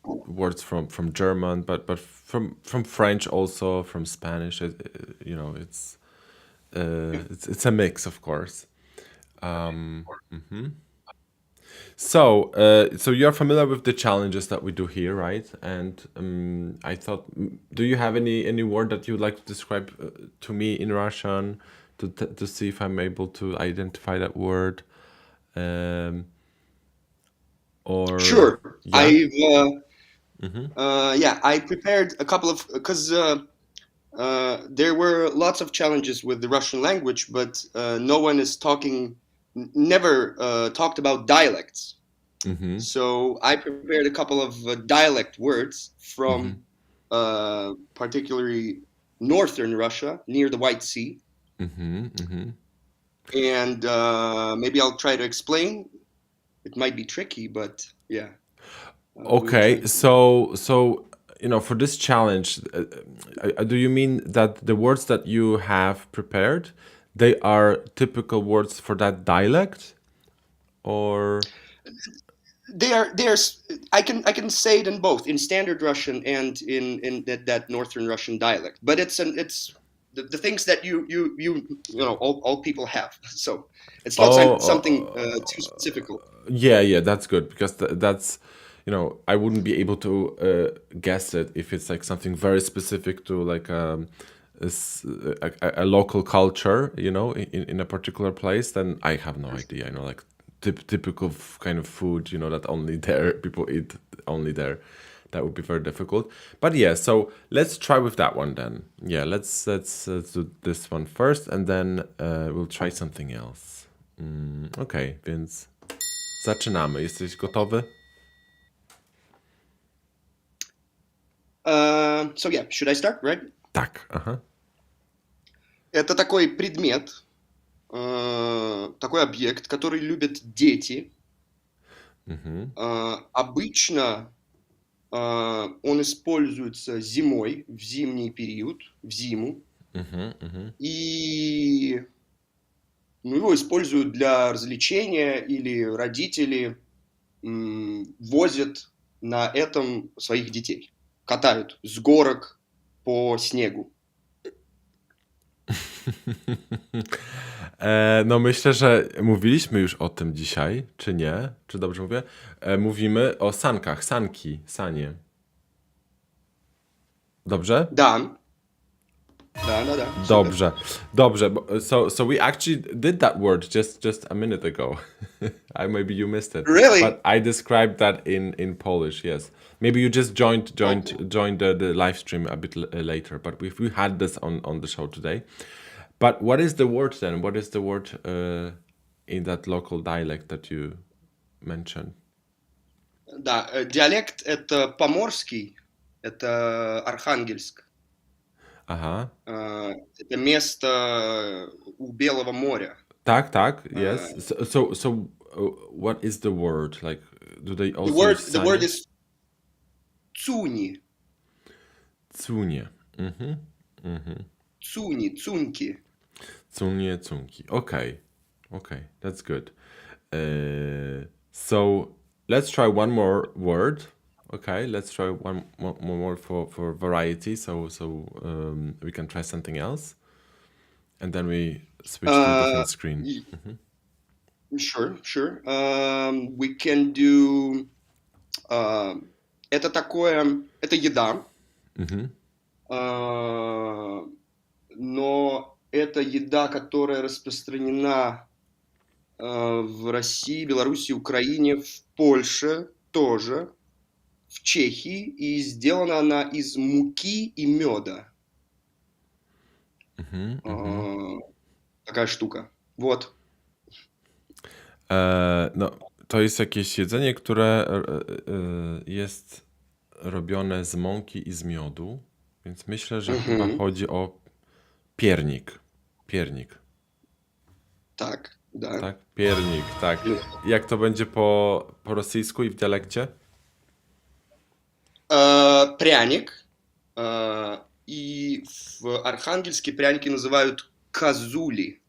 words from German, but from French also, from Spanish. It's a mix, of course. So you're familiar with the challenges that we do here, right? And I thought, do you have any word that you would like to describe to me in Russian to see if I'm able to identify that word? Or sure, yeah? I prepared a couple of, because there were lots of challenges with the Russian language, but no one is never talked about dialects. So I prepared a couple of dialect words from particularly northern Russia, near the White Sea. And maybe I'll try to explain. It might be tricky, but yeah. Okay, so for this challenge, do you mean that the words that you have prepared, they are typical words for that dialect, or they are I can say it in both, in standard Russian and in that northern Russian dialect, but it's the things that you know all people have, so it's not something too specific. Yeah, that's good, because that's I wouldn't be able to guess it if it's like something very specific to like a local culture, in a particular place. Then I have no idea, like typical kind of food, that only there people eat, only there. That would be very difficult. But yeah, so let's try with that one then. Yeah, let's do this one first, and then we'll try something else. Okay, więc zaczynamy. Jesteś gotowy? So yeah, should I start, right? Tak. Это такой предмет, такой объект, который любят дети. Обычно он используется зимой, в зимний период, в зиму. И его используют для развлечения, или родители возят на этом своих детей. Катают с горок по снегу. No myślę, że mówiliśmy już o tym dzisiaj, czy nie? Czy dobrze mówię? Mówimy o sankach, sanie. Dobrze? Da. Dobrze. So we actually did that word just a minute ago. Maybe you missed it. Really? But I described that in Polish, yes. Maybe you just joined the live stream a bit later, but we had this on the show today. But what is the word then? What is the word in that local dialect that you mentioned? Да, диалект это поморский, это Архангельск. Это место у Белого моря. Так, yes. So what is the word? Like, do they also the word is цуни. Цуnie. Цуньки. Cunki. Okay, that's good. So let's try one more word. Okay, let's try one more for variety. So we can try something else, and then we switch to a different screen. Sure. We can do. Это еда. Но это еда, которая распространена в России, Беларуси, Украине, в Польше тоже, в Чехии, и сделана она из муки и меда. Такая штука. Вот. No, to jest jakieś jedzenie, które jest robione z mąki i z miodu, więc myślę, że chyba chodzi o piernik. Tak, da. Tak, piernik, tak. Jak to będzie po rosyjsku i w dialekcie? Пряник. И в Архангельске пряники называют козули.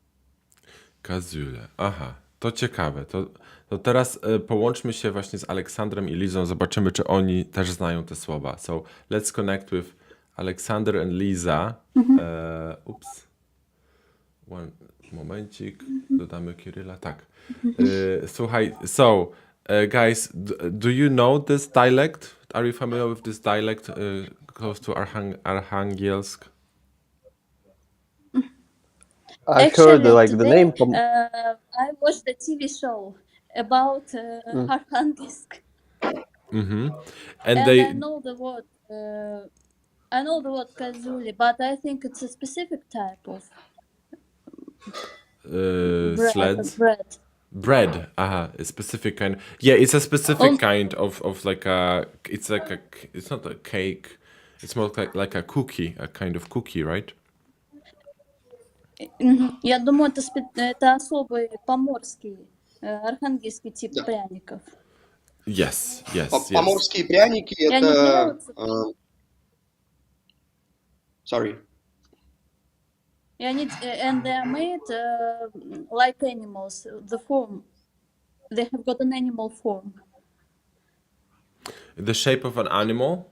Kazule. Aha, to ciekawe. To teraz połączmy się właśnie z Aleksandrem i Lizą, zobaczymy, czy oni też znają te słowa. So let's connect with Alexander and Lisa. One momencik, dodamy Kiryla. Tak. Słuchaj, so guys, do you know this dialect? Are you familiar with this dialect close to Arkhangelsk? I Actually, heard the today, name. I watched a TV show about Arkhangelsk. And And they I know the word I know the word kazuli, but I think it's a specific type of sleds? bread. Bread, a specific kind. Yeah, it's a specific kind of like a. It's like a. It's not a cake. It's more like a cookie, a kind of cookie, right? Я думаю, это особый поморский, архангельский тип Да. пряников. Yes, yes, yes. Поморские пряники И они это... делаются, Sorry. and they are made like animals. The form, they have got an animal form. The shape of an animal.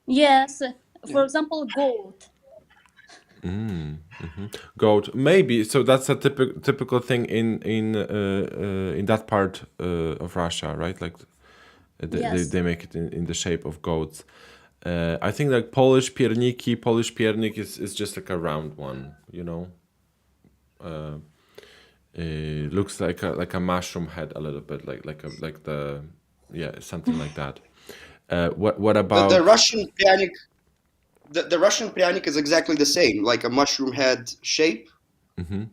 Yes, for example, goat. Goat, maybe. So that's a typical thing in that part of Russia, right? Like Yes. they make it in the shape of goats. I think like Polish piernik is just like a round one, you know. It looks like a mushroom head a little bit, something like that. What about the Russian pryanik? The Russian pryanik is exactly the same, like a mushroom head shape.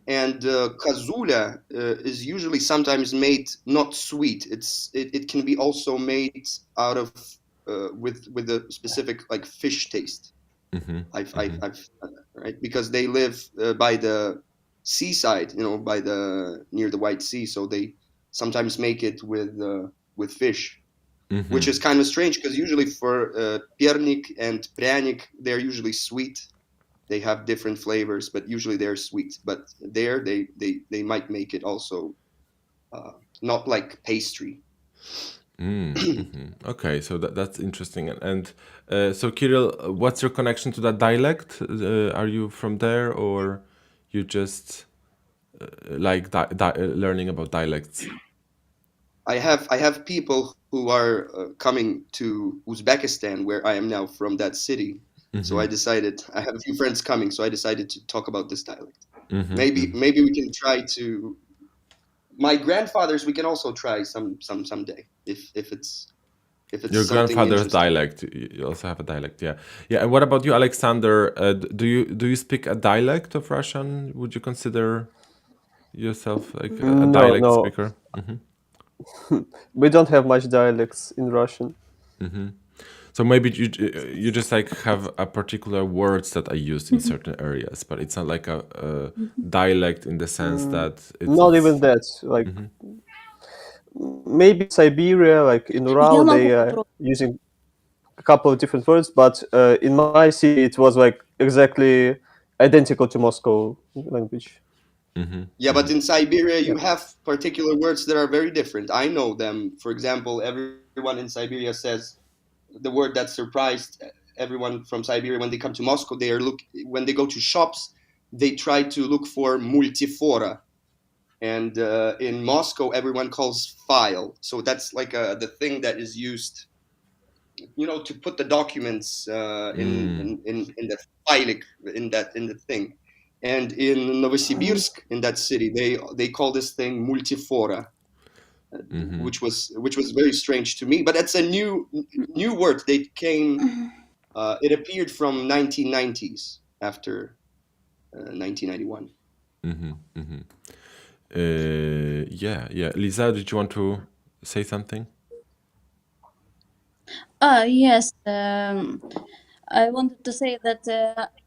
And kazula is usually sometimes made not sweet. It can be also made out of with a specific like fish taste. I've right, because they live by the seaside, you know, near the White Sea, so they sometimes make it with fish. Which is kind of strange because usually for piernik and pryanik, they're usually sweet. They have different flavors, but usually they're sweet. But there, they might make it also not like pastry. Okay, so that's interesting. And so Kirill, what's your connection to that dialect? Are you from there, or you just like learning about dialects? I have people who are coming to Uzbekistan, where I am now from that city. So I decided, I have a few friends coming, so I decided to talk about this dialect. Maybe we can try to. My grandfather's, we can also try someday if it's your grandfather's dialect. You also have a dialect, yeah. And what about you, Alexander? Do you speak a dialect of Russian? Would you consider yourself like a dialect speaker? We don't have much dialects in Russian. So maybe you just like have a particular words that are used in certain areas, but it's not like a dialect in the sense that it's even that. Like maybe Siberia, like in Ural, they are using a couple of different words, but in my city it was like exactly identical to Moscow language. Yeah, but in Siberia you have particular words that are very different. I know them. For example, everyone in Siberia says the word that surprised everyone from Siberia when they come to Moscow. When they go to shops, they try to look for multifora, and in Moscow everyone calls file. So that's like the thing that is used, you know, to put the documents in the file, in the thing. And in Novosibirsk, in that city, they call this thing multifora. Which was very strange to me, but it's a new word. They came. It appeared from 1990s after 1991. Yeah. Lisa, did you want to say something? Yes. I wanted to say that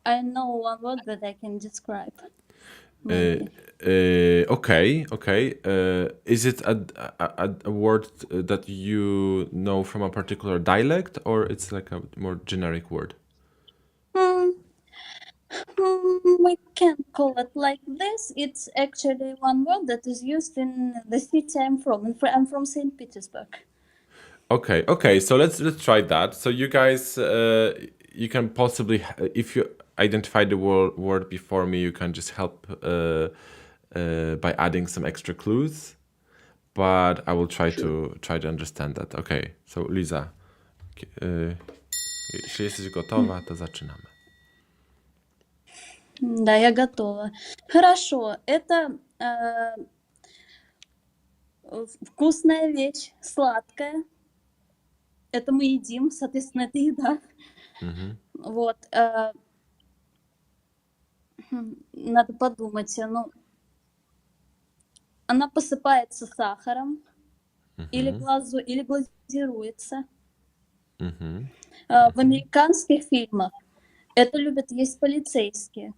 I know one word that I can describe. Okay. Is it a word that you know from a particular dialect, or it's like a more generic word? We can't call it like this. It's actually one word that is used in the city I'm from. I'm from St. Petersburg. Okay. So let's try that. So you guys, you can possibly, if you identify the word before me, you can just help by adding some extra clues. But I will try to understand that. Okay. So Liza, jeśli jesteś gotowa, to zaczynamy. Да, я готова. Хорошо. Это вкусная вещь, сладкая. Это мы едим, соответственно, это еда. Вот. Надо подумать. Ну, она посыпается сахаром или глазируется. В американских фильмах это любят есть полицейские.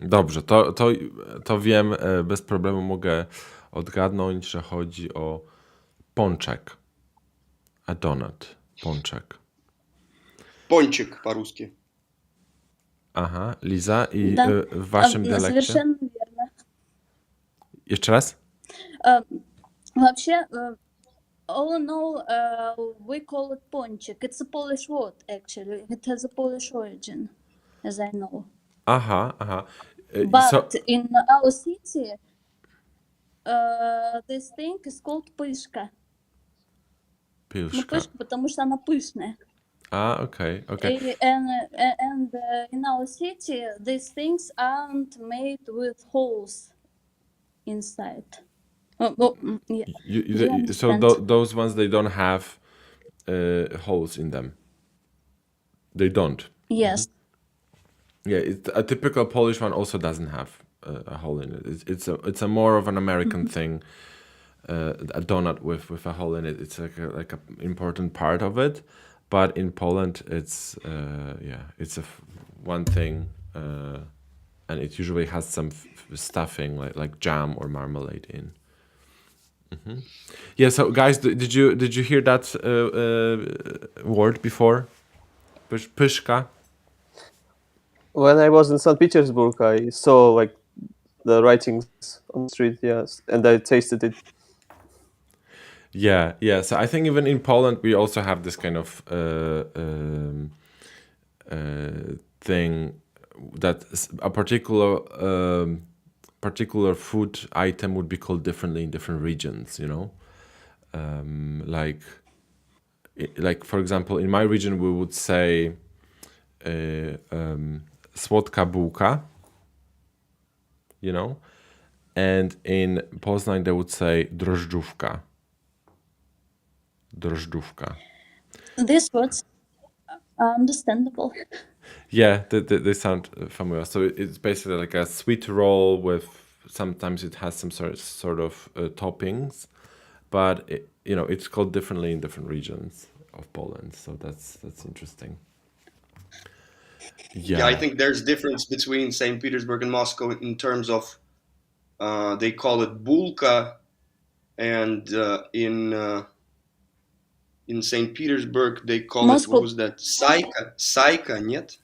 Dobrze, to wiem, bez problemu mogę odgadnąć, że chodzi o pączek. A donut, pączek. Пончик по-русски. Aha, Liza, i Да, w waszym dialekcie? совершенно верно. Jeszcze raz? Вообще, all in all, we call it ponchik. It's a Polish word, actually. It has a Polish origin, as I know. Aha. But in our city, this thing is called пышка. Ну, Pilszka. пышка, потому что она пышная. Okay. And in our city, these things aren't made with holes inside. Yeah. So those ones, they don't have holes in them. They don't. Yes. Yeah, a typical Polish one also doesn't have a hole in it. It's a more of an American thing. A donut with a hole in it. It's like a important part of it. But in Poland, it's it's one thing, and it usually has some stuffing like jam or marmalade in. Yeah. So guys, did you hear that word before? Pyszka. When I was in St. Petersburg, I saw like the writings on the street, yes, and I tasted it. Yeah. So I think even in Poland we also have this kind of thing that a particular food item would be called differently in different regions. You know, like for example, in my region we would say słodka bułka. You know, and in Poznań they would say drożdżówka. These words are understandable. Yeah, they sound familiar. So it's basically like a sweet roll with sometimes it has some sort of toppings, but it's called differently in different regions of Poland. So that's interesting. Yeah, I think there's difference between St. Petersburg and Moscow in terms of they call it bulka, and in St. Petersburg they call Moscow. it, what was that? Сайка, нет?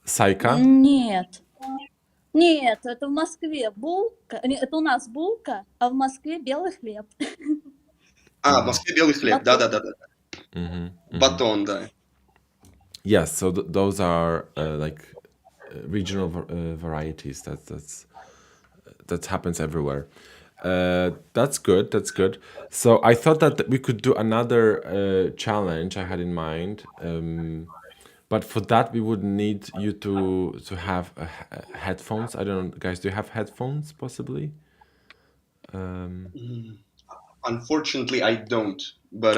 Сайка? Нет, это в Москве булка. Это у нас булка, а в Москве белый хлеб. В Москве белый хлеб, да. Батон, да. Yes, so those are like regional varieties. That happens everywhere. That's good. So I thought that we could do another challenge I had in mind, but for that we would need you to have headphones. I don't know, guys. Do you have headphones possibly? Unfortunately, I don't. But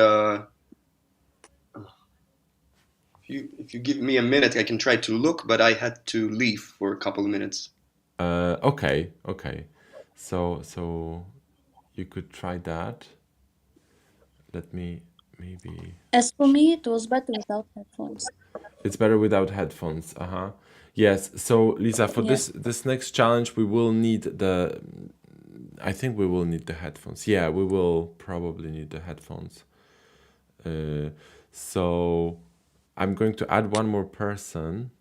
if you give me a minute, I can try to look. But I had to leave for a couple of minutes. Okay. So you could try that. Let me maybe. As for me, it was better without headphones. It's better without headphones. Yes. So Lisa, for this next challenge, we will need I think we will need the headphones. Yeah, we will probably need the headphones. So I'm going to add one more person.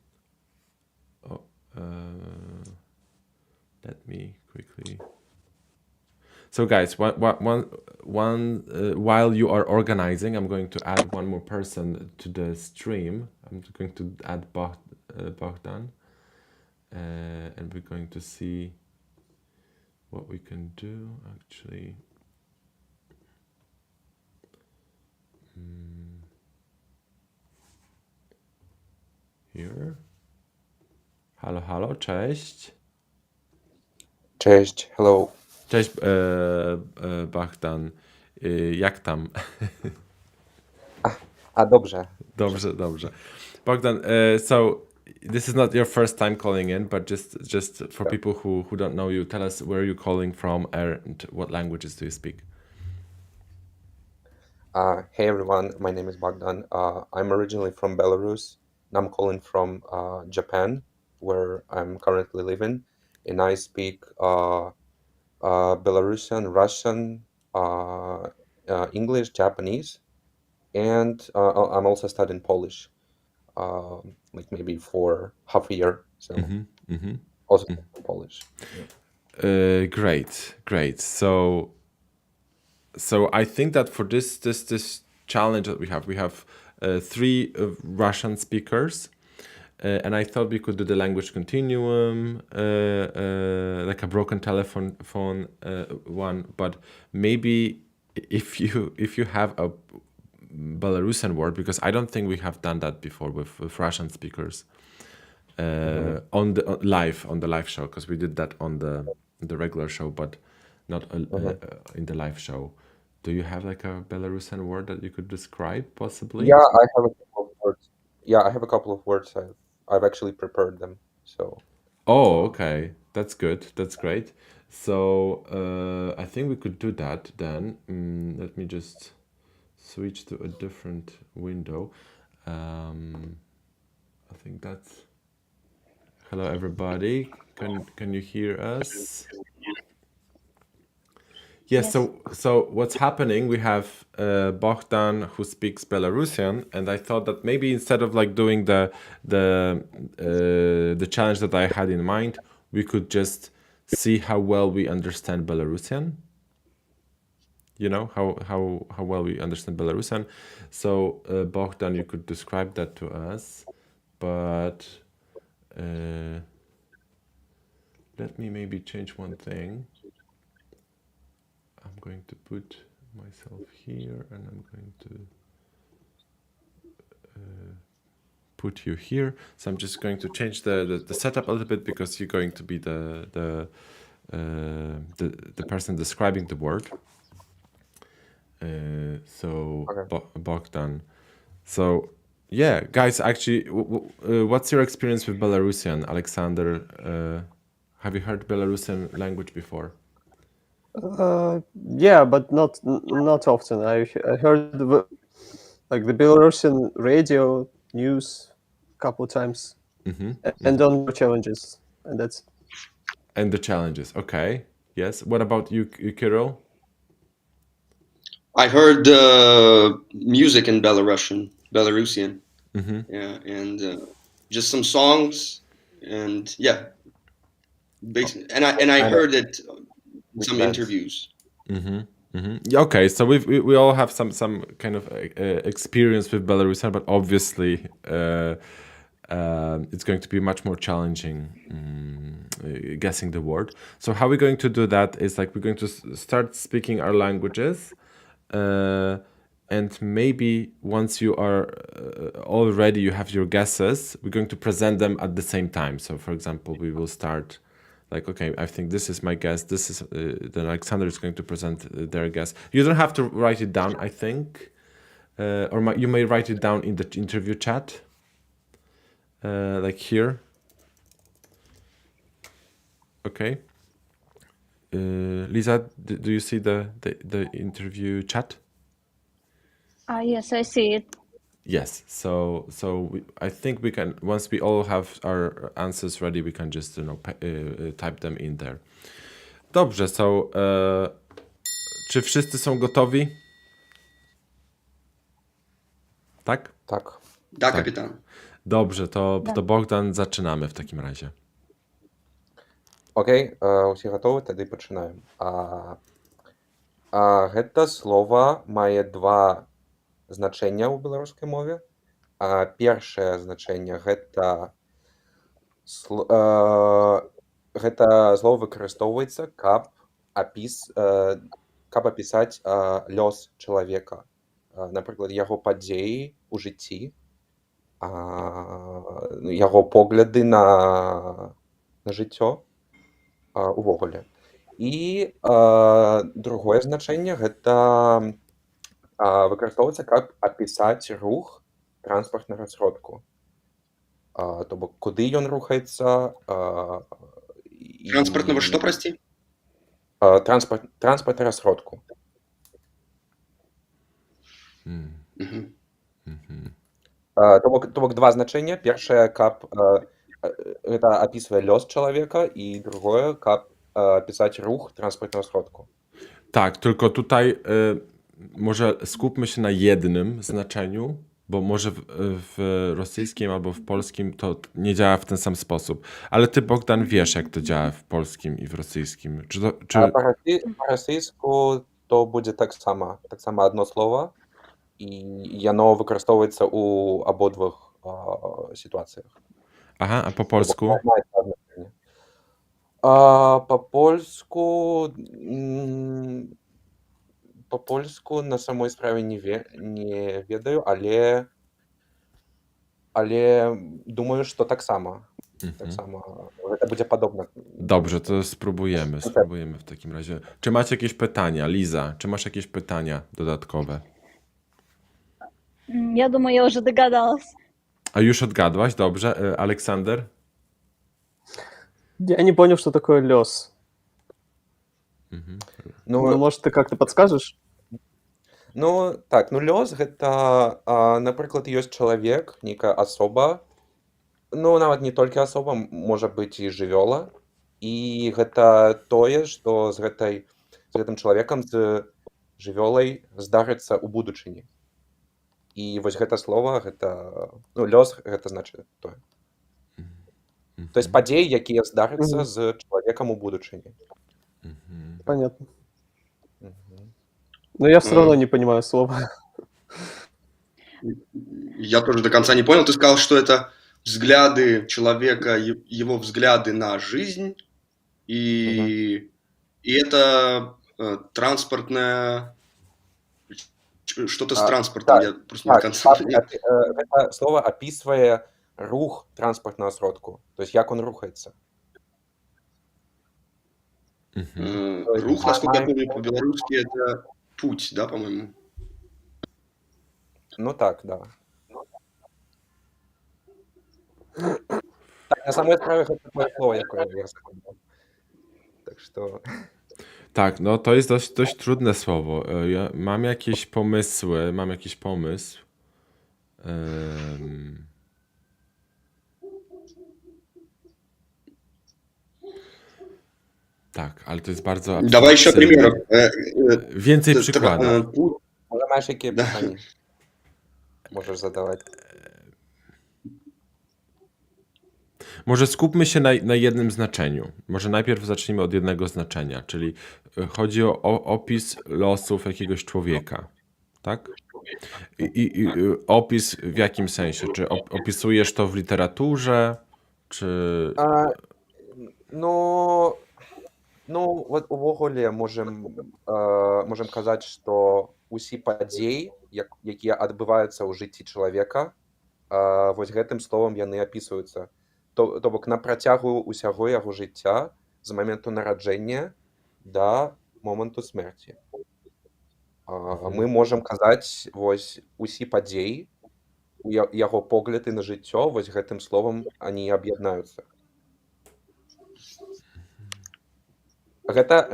Let me quickly. So guys, while you are organizing, I'm going to add one more person to the stream. I'm going to add Bogdan, and we're going to see what we can do actually. Here. Halo, cześć. Cześć, hello. Cześć, Bogdan. Jak tam? Dobrze. Dobrze. Bogdan, so this is not your first time calling in, but just for people who don't know you, tell us where you're calling from and what languages do you speak? Hey everyone, my name is Bogdan. I'm originally from Belarus, and I'm calling from Japan, where I'm currently living, and I speak Belarusian, Russian, English, Japanese, and I'm also studying Polish, like maybe for half a year. So also Polish. Yeah. Great. So I think that for this challenge that we have 3 Russian speakers, and I thought we could do the language continuum, like a broken telephone one. But maybe if you have a Belarusian word, because I don't think we have done that before with Russian speakers on the live show, because we did that on the regular show, but not in the live show. Do you have like a Belarusian word that you could describe possibly? Yeah, I have a couple of words. I have a couple of words. I've actually prepared them. So. Oh, okay. That's good. That's great. So I think we could do that then. Let me just switch to a different window. I think that's... Hello, everybody. Can you hear us? Yes. So what's happening? We have Bogdan who speaks Belarusian, and I thought that maybe instead of like doing the challenge that I had in mind, we could just see how well we understand Belarusian. You know how well we understand Belarusian. So Bogdan, you could describe that to us, but let me maybe change one thing. I'm going to put myself here, and I'm going to put you here. So I'm just going to change the setup a little bit, because you're going to be the person describing the word. Bogdan. So yeah, guys, actually, what's your experience with Belarusian, Alexander? Have you heard Belarusian language before? Yeah, but not often. I heard the Belarusian radio news a couple of times, and on the challenges, and that's. And the challenges, okay. Yes. What about you, Kirill? I heard music in Belarusian. Yeah, and just some songs, and yeah, basically, and I heard it some interviews. Okay, so we all have some kind of experience with Belarusian, but obviously it's going to be much more challenging guessing the word. So how we're going to do that is like we're going to start speaking our languages, and maybe once you are all ready, you have your guesses, we're going to present them at the same time. So for example, we will start like, okay, I think this is my guess. This is then Alexander is going to present their guess. You don't have to write it down, I think, you may write it down in the interview chat, like here. Okay. Lisa, do you see the interview chat? Yes, I see it. Yes. So I think we can, once we all have our answers ready, we can just type them in there. Dobrze, so czy wszyscy są gotowi? Tak? Tak. Tak, kapitan. Dobrze, to Богдан, zaczynamy в таким раzie. Окей, усі готові? Тоді починаємо. Гэта слова мае 2 значэння ў беларускай мове. Першае значэнне гэта слово выкарыстоўваецца, каб апісаць лёс чалавека. Напрыклад, яго падзеі ў жыцці, яго погляды на жыццё увогуле. І другое значэнне гэта выкарыстоўваецца, каб апісаць рух транспартнага сродку. То бок куды ён рухаецца, Транспортного что, прости? Транспартнага сродку. То бок два значэння. Першае, каб гэта апісвае лёс чалавека, і другое, каб апісаць рух транспартнага сродку. Tak, tylko tutaj może skupmy się na jednym znaczeniu, bo może w rosyjskim albo w polskim to nie działa w ten sam sposób. Ale ty, Bogdan, wiesz, jak to działa w polskim i w rosyjskim. По расійску то будзе таксама адно слова, і яно выкарыстоўваецца ў абодвух сітуацыях. Aha, a po polsku? По польску на самой справе не ведаю, але думаю, што таксама. Гэта будзе падобна. Dobrze, to spróbujemy w takim razie. Czy macie jakieś pytania? Liza, czy masz jakieś pytania dodatkowe? Я думаю, я уже догадалась. A już odgadłaś? Dobrze. Aleksander? Я не понял, что такое лёс. Ну, может, ты как-то подскажешь? Ну, так, лёс гэта, напрыклад, ёсць чалавек, нейкая асоба, нават не толькі асоба, можа быць і жывёла, і гэта тое, што з гэтым чалавекам, з жывёлай здарыцца ў будучыні. І вось гэта слова, лёс, гэта значыць тое. То есть падзеі, якія здарыцца з чалавекам у будучыні. Понятно. Но я все равно не понимаю слова. Я тоже до конца не понял. Ты сказал, что это взгляды человека, его взгляды на жизнь, и это транспортное... Что-то с транспортом, я просто не до конца понял. Гэта слово описывае рух транспортного сродку, то есть як он рухаецца. Рух, насколько я помню, по-белорусски это путь, да, по-моему? Ну так, да. Так, на самой справе гэта твоє слово, якое я сказав. Так що... Tak, no to jest dość trudne słowo. Ja mam jakieś pomysły, pomysł. Tak, ale to jest bardzo abstrakcyjne. Dawaj jeszcze примеров. Więcej przykładów. Może masz jakieś pytanie? Możesz zadawać. Może skupmy się na jednym znaczeniu. Może najpierw zacznijmy od jednego znaczenia, czyli chodzi o opis losów jakiegoś człowieka, tak? I opis w jakim sensie? Czy opisujesz to w literaturze, czy... Вот увогуле можем казаць, што ўсе падзеі, якія адбываюцца ў жыцці чалавека, вось гэтым словам яны апісваюцца. То бок на працягу ўсяго яго жыцця з моменту нараджэння да моманту смерці. Мы можам казаць вось усе падзеі, яго погляды на жыццё, вось гэтым словам они аб'яднаюцца. Гэта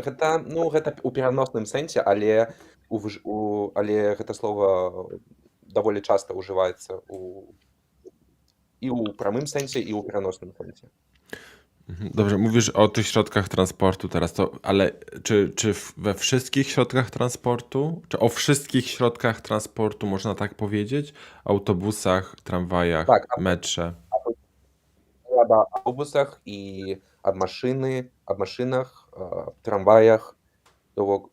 ў пераносным сэнсе, але гэта слово даволі часта ўжываецца i u pramym sensie, i u переносnym sensie. Dobrze, mówisz o tych środkach transportu teraz, ale czy we wszystkich środkach transportu, czy o wszystkich środkach transportu można tak powiedzieć? Autobusach, tramwajach, metrze? Об автобусах і об машинах, трамваях, то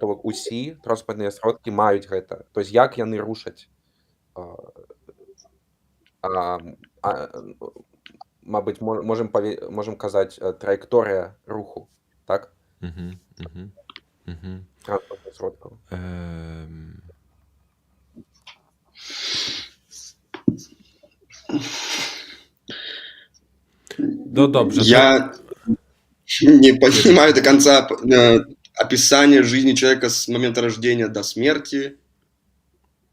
бок усі транспартныя сродкі маюць гэта. То есть як яны рушаць? Мабыць, можем казаць траекторыя руху, так? Транспартных сродкаў. No dobrze. Не понимаю до конца описание жизни человека с момента рождения до смерти,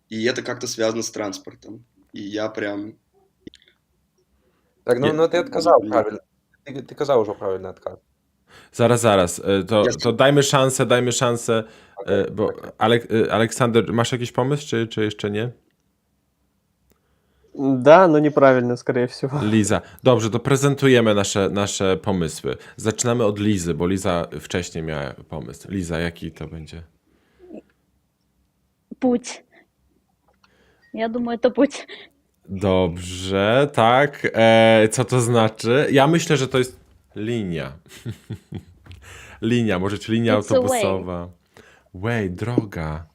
и это как-то связано с транспортом. И я прям... Так, ну ти відказав правильно. Ти казав уже правильний відказ. Zaraz. To dajmy szansę, bo Aleksander, masz jakiś pomysł, czy jeszcze nie? Да, но неправильно, скорее всего. Liza. Dobrze, to prezentujemy nasze pomysły. Zaczynamy od Lizy, bo Liza wcześniej miała pomysł. Liza, jaki to będzie? Путь. Я думаю, это путь. Dobrze, tak. Co to znaczy? Ja myślę, że to jest linia. Linia, może czy linia It's a autobusowa. Way, droga.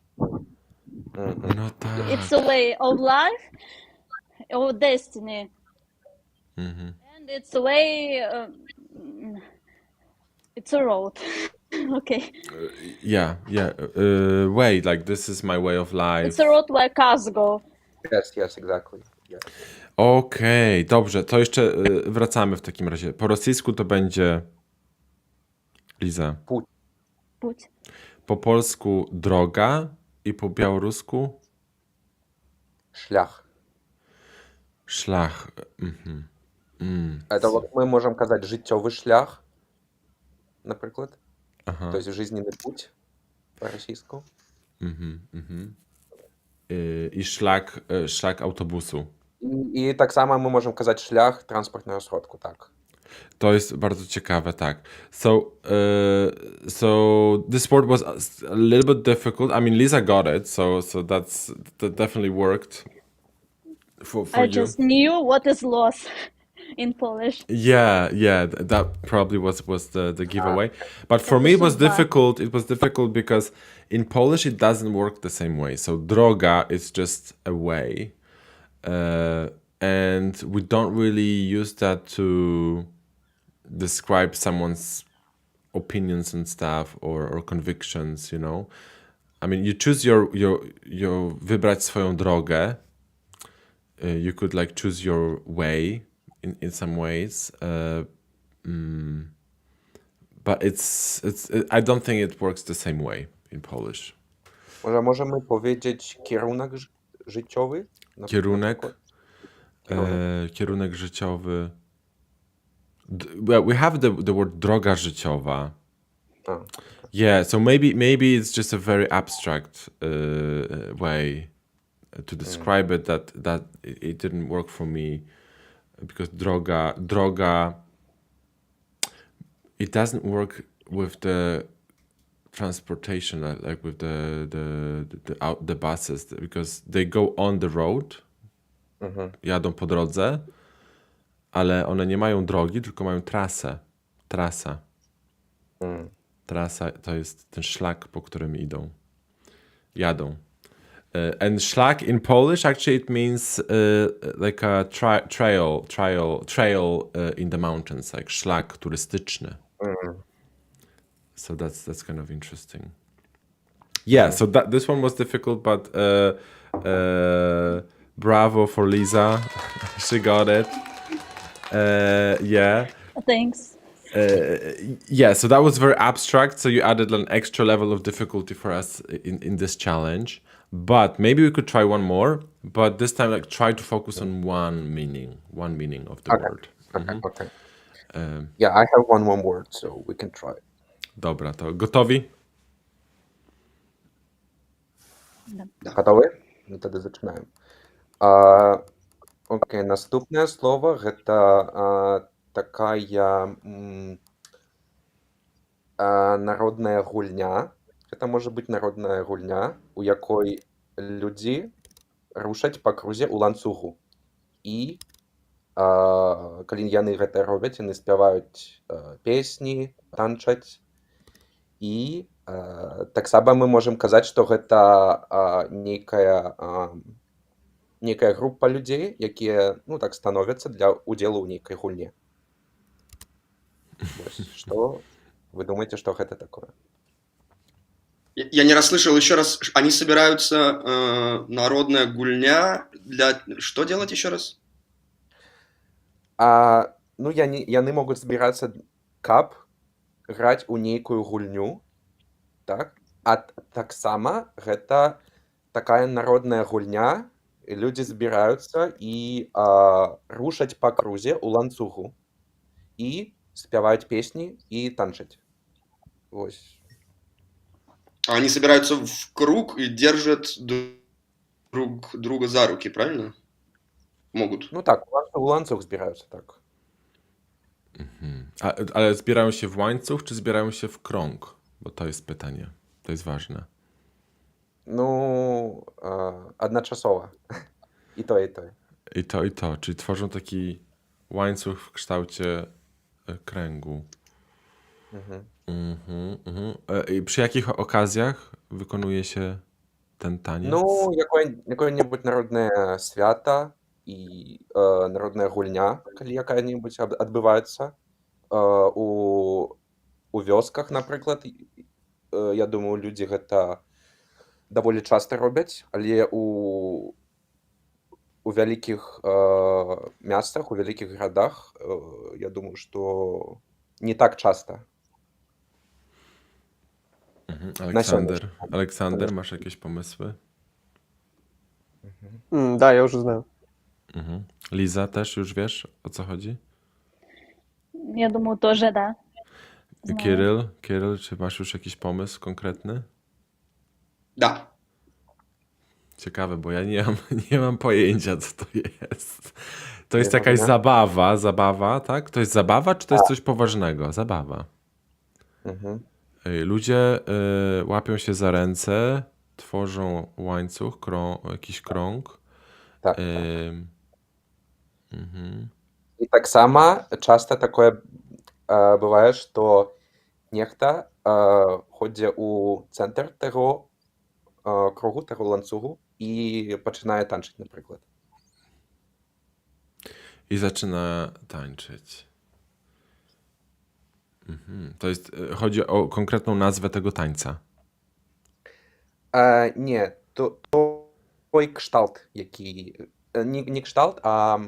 No tak. It's a way of life, of destiny. And it's a way, it's a road. Okay. Yeah. Way, like this is my way of life. It's a road where cars go. Yes, exactly. Yeah. Okej, dobrze, to jeszcze wracamy w takim razie. Po rosyjsku to będzie Liza. Путь. Po polsku droga i po białorusku Шлях. szlach. Это вот мы можем казать життєвий шлях, наприклад. Aha. То есть жизненный путь по-російську. I szlak autobusu. І так само ми можемо казати шлях транспортного сродку, так. To jest bardzo ciekawe, tak. So this word was a little bit difficult. I mean, Lisa got it, so that definitely worked for I you. just knew what is loss in Polish. Yeah, that probably was the giveaway. But for me, it was difficult. It was difficult because in Polish it doesn't work the same way. So droga is just a way, and we don't really use that to describe someone's opinions and stuff or convictions. You know, I mean, you choose your wybrać swoją drogę. You could like choose your way. In some ways, but I don't think it works the same way in Polish. Może możemy powiedzieć kierunek życiowy? Kierunek życiowy. Well, we have the word droga życiowa. Yeah, so maybe it's just a very abstract way to describe it that it didn't work for me. Because droga, it doesn't work with the transportation, like with the buses, because they go on the road, jadą po drodze, ale one nie mają drogi, tylko mają trasę. Trasa to jest ten szlak, po którym jadą. And szlak in Polish actually it means like a trail in the mountains, like szlak turystyczny. So that's kind of interesting. Yeah, so this one was difficult, but bravo for Lisa, she got it. Yeah. Thanks. Yeah, so that was very abstract. So you added an extra level of difficulty for us in this challenge. But maybe we could try one more. But this time, like, try to focus on one meaning of the word. Okay. Yeah, I have one more word, so we can try. Dobra, to gotowi? Готові? Ну, тоді починаємо. Окей, наступне слово – це такая народная гульня. Це може бути народная гульня, у якой люди рушать па крузе ў ланцугу. І калі яны гэта робяць, яны спяваюць песні, танчаць. І таксама мы можам казаць, што гэта нейкая група людзей, якія, ну, так становяцца для удзелу ў нейкай гульне. Что вы думаете, что это такое? Я не расслышал еще раз. Они собираются народная гульня для... Что делать еще раз? Ну, яны могуць збірацца каб граць у нейкую гульню, так? А таксама гэта такая народная гульня, і людзі збіраюцца і рушаць па крузе ў ланцугу і спяваюць песні і танчаць. Вось. Они собираются в круг и держат друг друга за руки, правильно? Mogут. Ну так, у ланцуг збіраюцца, так. Ale zbierają się w łańcuch, czy zbierają się w krąg? Bo to jest pytanie. To jest ważne. Ну, адначасова. І то, і то. I to, i to. Czyli tworzą taki łańcuch w kształcie kręgu. I przy jakich okazjach wykonuje się ten taniec? Ну, якое-небудзь народнае свята і народная гульня, калі якая-небудзь адбываецца у вёсках, напрыклад. Я думаю, людзі гэта даволі часта робяць, але у вялікіх мястах, у вялікіх гарадах, я думаю, што не так часта. Aleksander, masz jakieś pomysły? Да, я уже знаю. Liza, też już wiesz, o co chodzi? Я думаю, тоже, да. Kiryl, czy masz już jakiś pomysł konkretny? Да. Ciekawe, bo ja nie mam pojęcia, co to jest. To jest jakaś zabawa, tak? To jest zabawa, czy to jest coś poważnego? Zabawa. Ludzie łapią się za ręce, tworzą łańcuch, jakiś krąg. Так. І таксама часта такое бывае, што нехта ходзе ў цэнтр таго кругу, таго ланцугу і пачынае танчыць, напрыклад. I zaczyna tańczyć. To jest, chodzi o konkretną nazwę tego tańca. Nie, той кшталт, які... Не кшталт, а...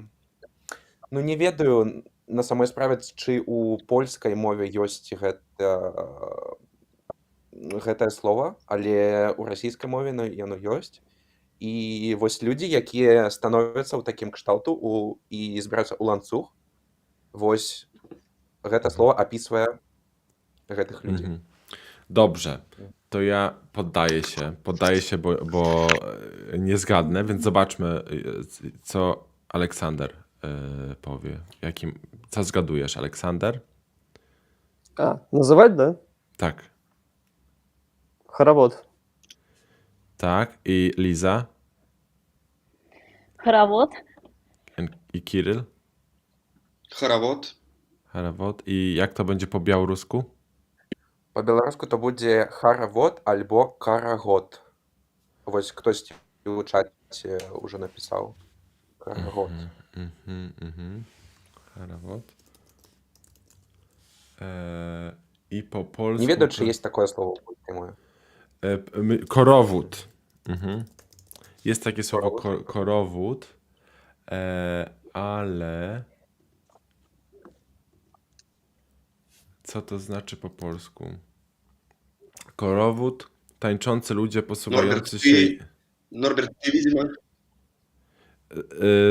Ну, не ведаю на самой справе, чи у польскай мове ёсць гэтае слово, але ў расійскай мове яно ёсць. І вось людзі, якія становяцца ў такім кшталту і збіраюцца ў ланцуг, вось гэта слово апісвае гэтых людзей. Dobrze, to ja poddaję się, bo nie zgadnę, więc zobaczmy, co Aleksander powie. Co zgadujesz, Aleksander? Называть, да? Tak. Хоровод. Tak, i Liza? Хоровод. I Kiryl? Хоровод. Хоровод. I jak to będzie po białorusku? Па-беларуску то будзе харавод альбо карагод. Вось хтосьці ў чаце ўжо напісаў. Карагод. Харавод. I po polsku... Nie ведаю, czy jest такое слово ў польскай мове. Korowód. Jest takie słowo korowód, ale co to znaczy po polsku? Korowód, tańczący ludzie posuwający się... Norbert, ty widzimy?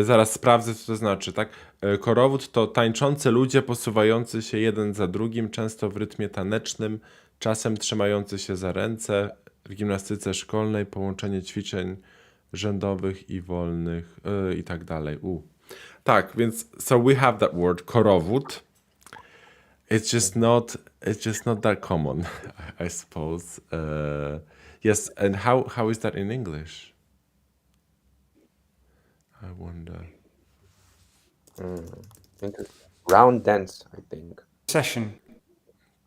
Zaraz sprawdzę, co to znaczy, tak? Korowód to tańczący ludzie posuwający się jeden za drugim, często w rytmie tanecznym, czasem trzymający się za ręce, w gimnastyce szkolnej, połączenie ćwiczeń rzędowych i wolnych i tak dalej. Tak, więc so we have that word, korowód. It's just not that common, I suppose. Yes, and how is that in English? I wonder. Round dance, I think. Session.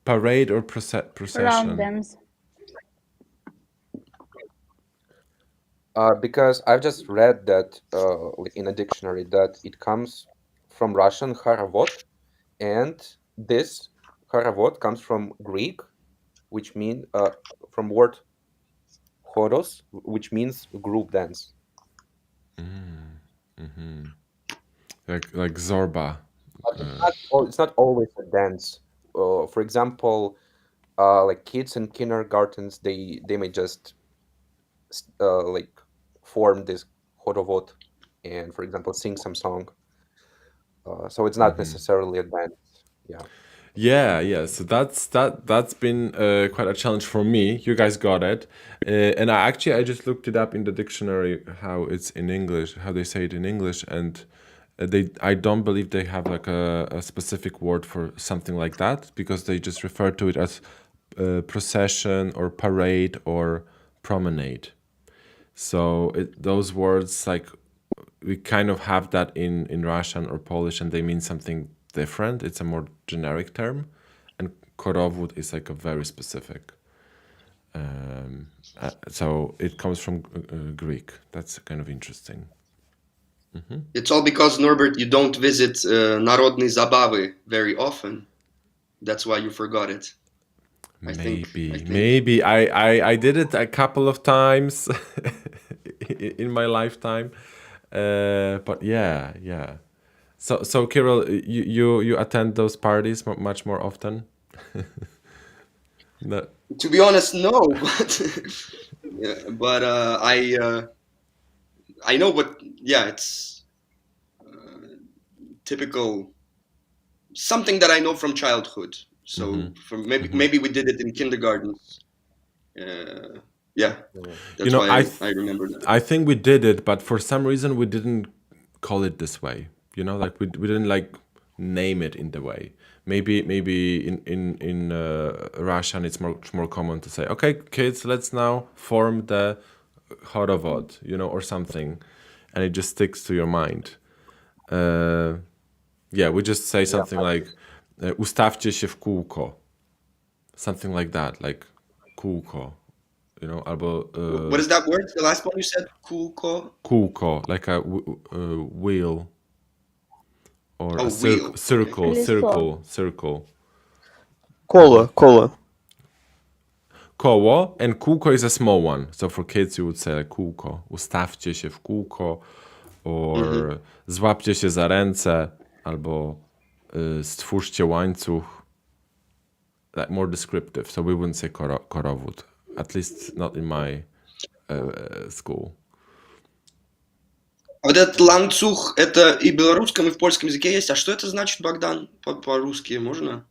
Parade or procession? Round dance. Because I've just read that in a dictionary that it comes from Russian haravod, and this haravod comes from Greek, which means from word choros, which means group dance. Like Zorba. It's not always a dance. for example, like kids in kindergartens, they may just like form this хоровод and, for example, sing some song. So it's not necessarily advanced. Yeah. So that's been quite a challenge for me. You guys got it, and I just looked it up in the dictionary how it's in English, how they say it in English, and I don't believe they have like a specific word for something like that, because they just refer to it as procession or parade or promenade. So those words, like, we kind of have that in Russian or Polish, and they mean something different. It's a more generic term, and korowód is like a very specific. So it comes from Greek. That's kind of interesting. It's all because, Norbert, you don't visit Narodny Zabawy very often. That's why you forgot it. I think. Maybe I did it a couple of times in my lifetime, but yeah. So Kirill, you attend those parties much more often? No. To be honest, no. But I know what. Yeah, it's typical. Something that I know from childhood. So maybe we did it in kindergarten. Yeah, that's why I remember that. I think we did it, but for some reason we didn't call it this way. Like we didn't like name it in the way. Maybe in Russian it's much more common to say, okay, kids, let's now form the хоровод, or something, and it just sticks to your mind. Yeah, we just say something like ustawcie się w kółko, something like that, like kółko, albo what is that word? The last one you said, kółko? Kółko, like a wheel, or a wheel. circle. Koło. Koło, and kółko is a small one. So for kids you would say like kółko, ustawcie się w kółko, or złapcie się za ręce, albo stwórzcie łańcuch. Like more descriptive. So we wouldn't say korowód, at least not in my school. А вот этот ланцуг, это и в белорусском, и в польском языке есть. А что это значит, Богдан, по-русски? Можно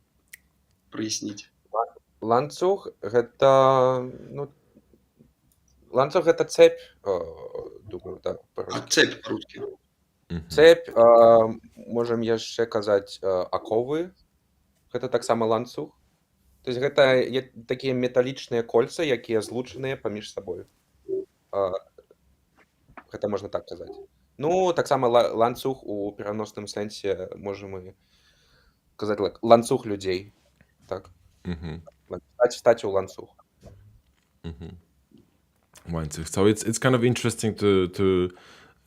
прояснить? Ланцуг это, ланцуг это цепь, думаю, да, по-русски. Цепь по-русски. Цепь, можем яшчэ казаць аковы, гэта таксама ланцуг. То есть гэта такія металічныя кольца, якія злучаныя паміж сабой. Гэта можна так казаць. Таксама ланцуг у пераносным сэнсе можам і казаць ланцуг людзей. Так. Стаць у ланцуг. So it's kind of interesting to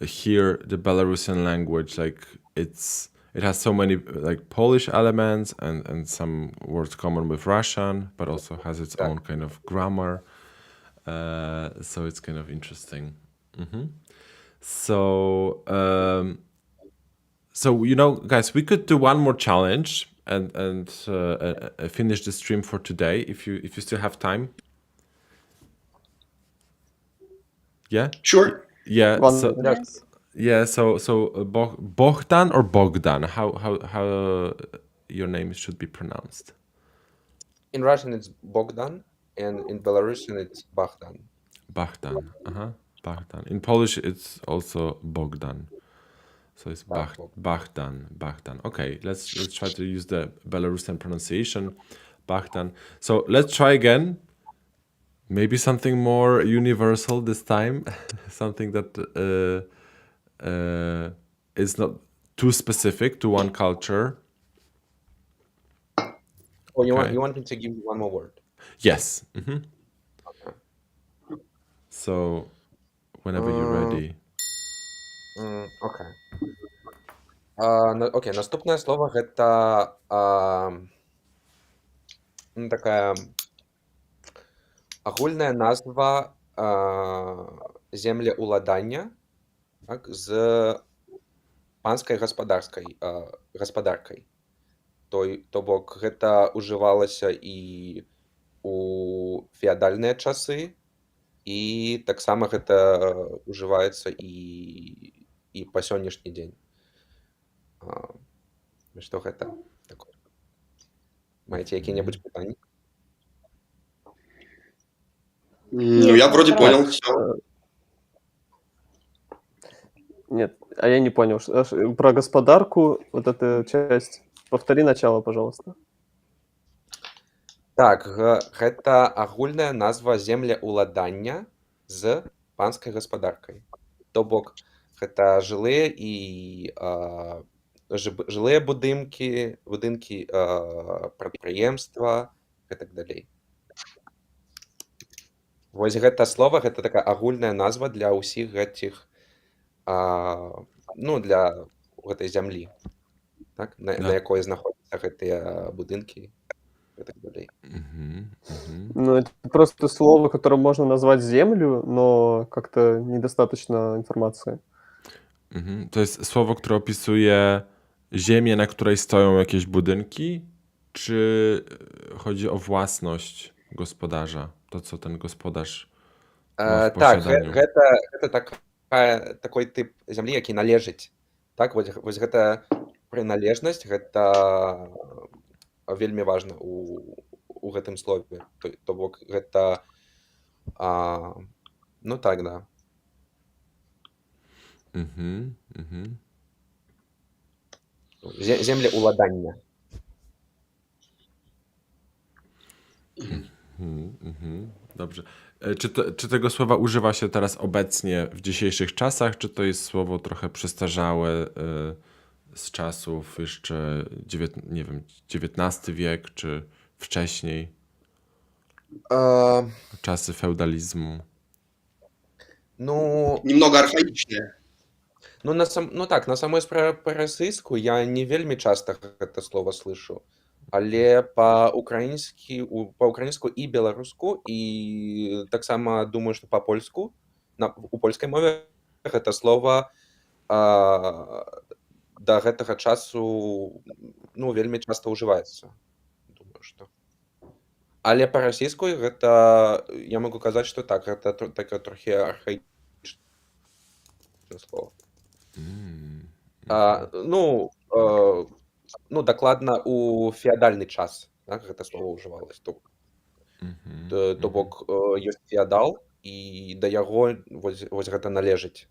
hear the Belarusian language. Like it has so many like Polish elements and some words common with Russian, but also has its own kind of grammar. So it's kind of interesting. So guys, we could do one more challenge and finish the stream for today if you still have time. Yeah. Sure. Yeah. Yes. Yeah. So Bogdan or Bogdan? How your name should be pronounced? In Russian it's Bogdan, and in Belarusian it's Bogdan. Bogdan. Bogdan. In Polish it's also Bogdan. So it's Bogdan. Okay, let's try to use the Belarusian pronunciation, Bogdan. So let's try again. Maybe something more universal this time, something that is not too specific to one culture. Oh, you want me to give you one more word? Yes. Okay. So whenever you're ready. Okay. Окей, наступнае слово гэта такая агульная назва землеўладання, так, з панскай гаспадаркай. То бок гэта ўжывалася і у феадальныя часы, і таксама гэта ўжываецца і па сённяшні дзень. Што гэта такое? Маеце якія-небудзь пытанні? Ну, я вроде понял все. Нет, а я не понял. Про господарку, вот эта часть. Повтори начало, пожалуйста. Так, гэта агульная назва землеўладання з панскай гаспадаркай. То бок гэта жылыя будынкі, прадпрыемства і так далей. Вось гэта слова, гэта такая агульная назва для ўсіх гэтых, для гэтай зямлі, так? На якой знаходзяцца гэтыя будынкі і так далей. Ну, это просто слово, которым можно назвать землю, но как-то недостаточно информации. To jest słowo, które opisuje ziemię, na której stoją jakieś budynki, czy chodzi o własność gospodarza? To, co ten gospodarz ma w Так, posiadaniu? гэта такой тып зямлі, які належыць. Так, вось гэта прыналежнасць, гэта вельмі важна у гэтым слове. То бок гэта, ну так, да. Землеўладання. Dobrze. Czy tego słowa używa się teraz obecnie w dzisiejszych czasach, czy to jest słowo trochę przestarzałe z czasów jeszcze, nie wiem, XIX wiek, czy wcześniej? Czasy feudalizmu. Ну, Немного архаичнее. на самой справе па-расійску я не вельмі часта гэта слова слышу, але па-украінску і беларуску, і таксама думаю, што па-польску, у польскай мове гэта слова да гэтага часу вельмі часта ўжываецца. Думаю, што. Але па-расійску гэта, я магу казаць, што так, гэта такое трохі архаічнае слово. Дакладна у феадальны час, так, гэта слова ўжывалася. То бок ёсць феадал, і да яго вось гэта належыць.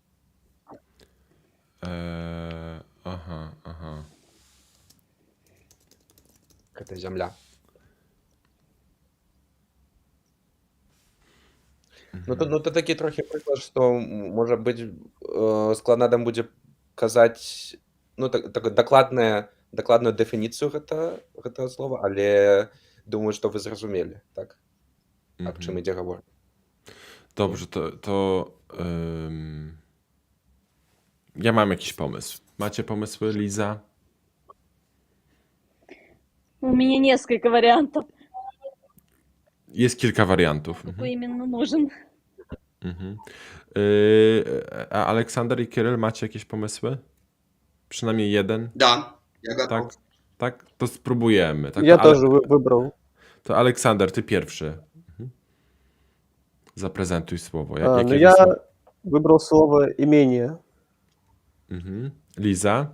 Гэта зямля. То такі трохі прыклад, што, можа быць, складана будзе казаць дакладную дэфініцыю гэтага слова, але думаю, што вы зразумелі, так? Аб чым ідзе гаворка. Dobrze, to ja mam jakiś pomysł. Macie pomysły, Liza? У меня несколько вариантов. Jest kilka wariantów. Какой именно нужен? A Aleksander i Kiryl, macie jakieś pomysły? Przynajmniej jeden? Да, я готов. Tak? To spróbujemy. Tak? Я тоже выбрал. To Aleksander, ty pierwszy. Zaprezentuj słowo. Я выбрал слово «имение». Liza?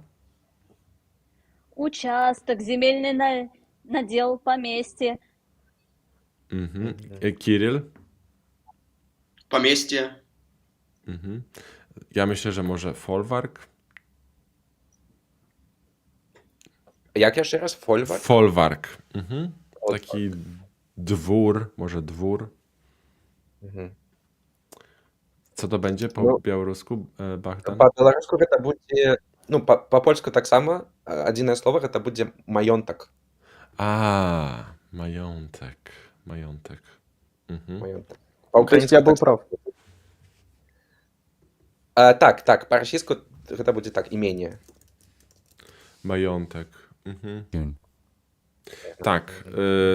Участок, земельный надел, поместье. Kiryl? Поместье. Ja myślę, że może folwark? Jak jeszcze raz? Folwark? Folwark. Taki dwór, może dwór. Co to będzie po białorusku, Богдан? Па-беларуску гэта будзе, па-польску таксама адзінае слова, гэта будзе маёнтак. Majątek. Маёнтак. То есть я был прав. Так, па-расійску гэта будзе так, імение. Majątek. Tak.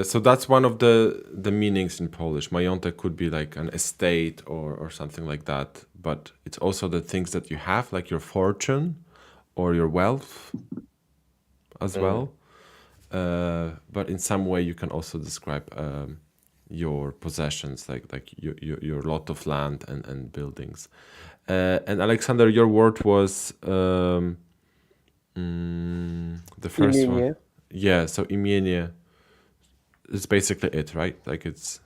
So that's one of the meanings in Polish. Majątek could be like an estate or something like that, but it's also the things that you have, like your fortune or your wealth as well. but in some way you can also describe your possessions, like your lot of land and buildings. And Alexander, your word was the first one. Имение. Yeah, so imienie is basically it, right? Like it's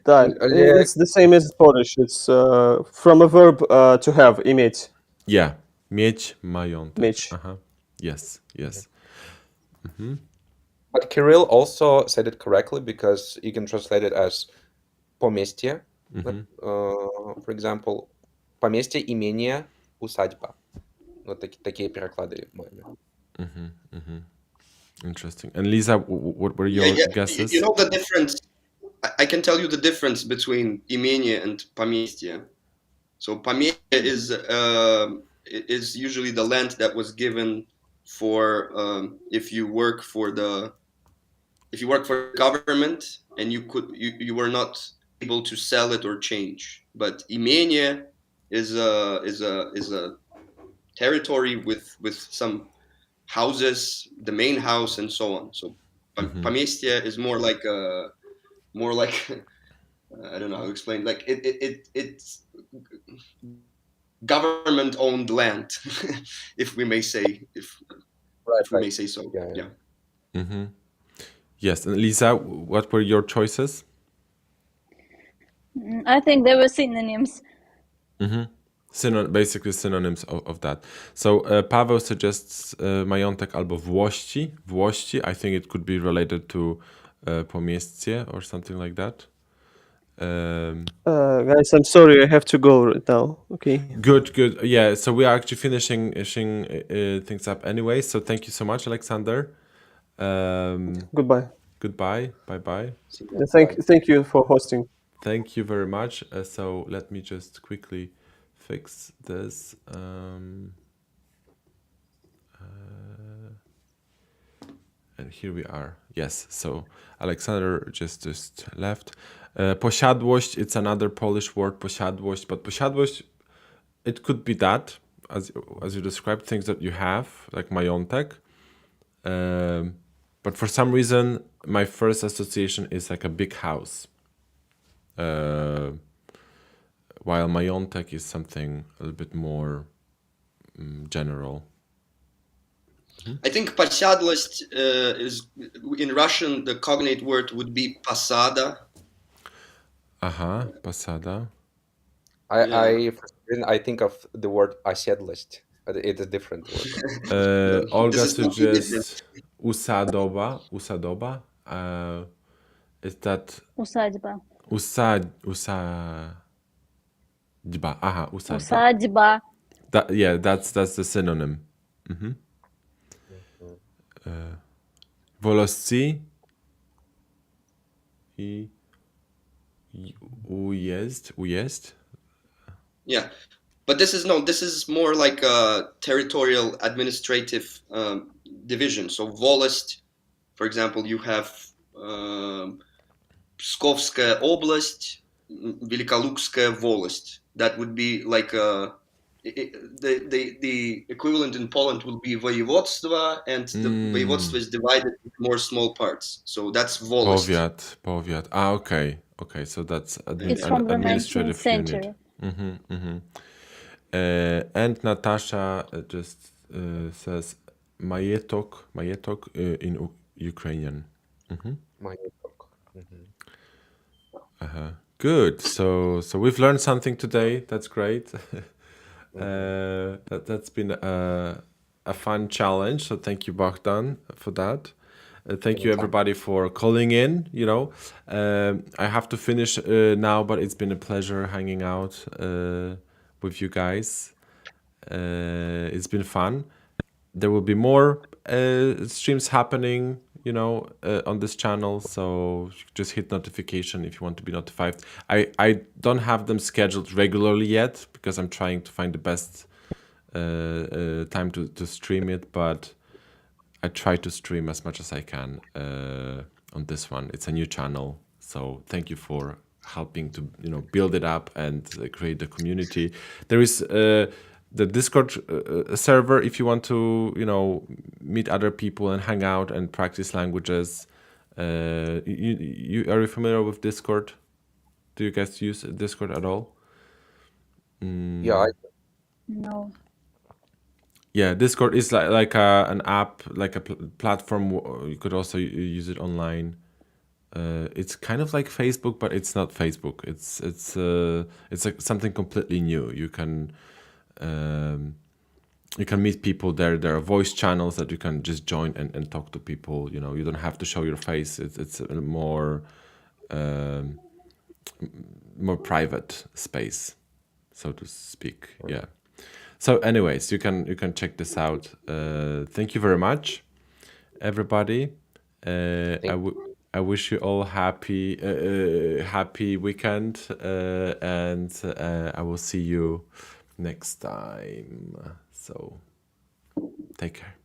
Да, it's the same as Polish. It's from a verb to have, иметь. yeah, mieć majątek. Mieć. Yes. But Kirill also said it correctly because you can translate it as поместье. For example, поместье, имение, усадьба. Вот такие переклады маме. Interesting. And Lisa, what were your guesses? You know the difference. I can tell you the difference between imение and поместье. So поместье is usually the land that was given for if you work for the government and you were not able to sell it or change. But imение is a territory with some houses, the main house, and so on. So поместье is more like I don't know how to explain. Like it's government-owned land, if we may say, if we may say so. Yeah. Yes, and Lisa, what were your choices? I think they were synonyms. Basically synonyms of that. So Paweł suggests majątek albo włości. Włości, I think it could be related to pomestье or something like that. Guys, I'm sorry, I have to go right now. Okay. Good. Yeah, so we are actually finishing things up anyway. So thank you so much, Alexander. Goodbye. Bye. Thank you for hosting. Thank you very much. So let me just quickly fix this. And here we are. Yes, so Alexander just left. Posiadłość, it's another Polish word, posiadłość. But posiadłość, it could be that, as you described, things that you have, like majątek. But for some reason, my first association is like a big house. While majątek is something a little bit more general. I think posiadłość is in Russian. The cognate word would be посада. Посада. I think of the word osiedlość. It's a different word. Olga suggests usadoba. Is that Усадьба. usadźba? Usadźba. Усадьба. That's the synonym. Volosci i ujeżdż. Yeah, but this is more like a territorial administrative division. So Volest, for example, you have Pskovskая область, Великолукская волость. That would be like the equivalent in Poland would be vojevodstva, and the vojevodstva is divided into more small parts. So that's Volest. Powiat. Okay. So that's It's from the 19th administrative century. unit. And Natasha just says majetok in Ukrainian. Majetok. Good. So we've learned something today. That's great. That's been a fun challenge. So thank you, Bogdan, for that. Thank you, everybody, for calling in. I have to finish now, but it's been a pleasure hanging out with you guys. It's been fun. There will be more streams happening, on this channel. So just hit notification if you want to be notified. I don't have them scheduled regularly yet because I'm trying to find the best time to stream it, but I try to stream as much as I can on this one. It's a new channel, so thank you for helping to build it up and create the community. There the Discord server if you want to, meet other people and hang out and practice languages. Are you familiar with Discord? Do you guys use Discord at all? Yeah, No. Yeah, Discord is like an app, like a platform. You could also use it online. It's kind of like Facebook, but it's not Facebook. It's like something completely new. You can meet people there. There are voice channels that you can just join and talk to people. You don't have to show your face. It's a more private space, so to speak. Yeah. So anyways, you can check this out. Thank you very much, everybody. I wish you all happy weekend, and I will see you next time. So take care.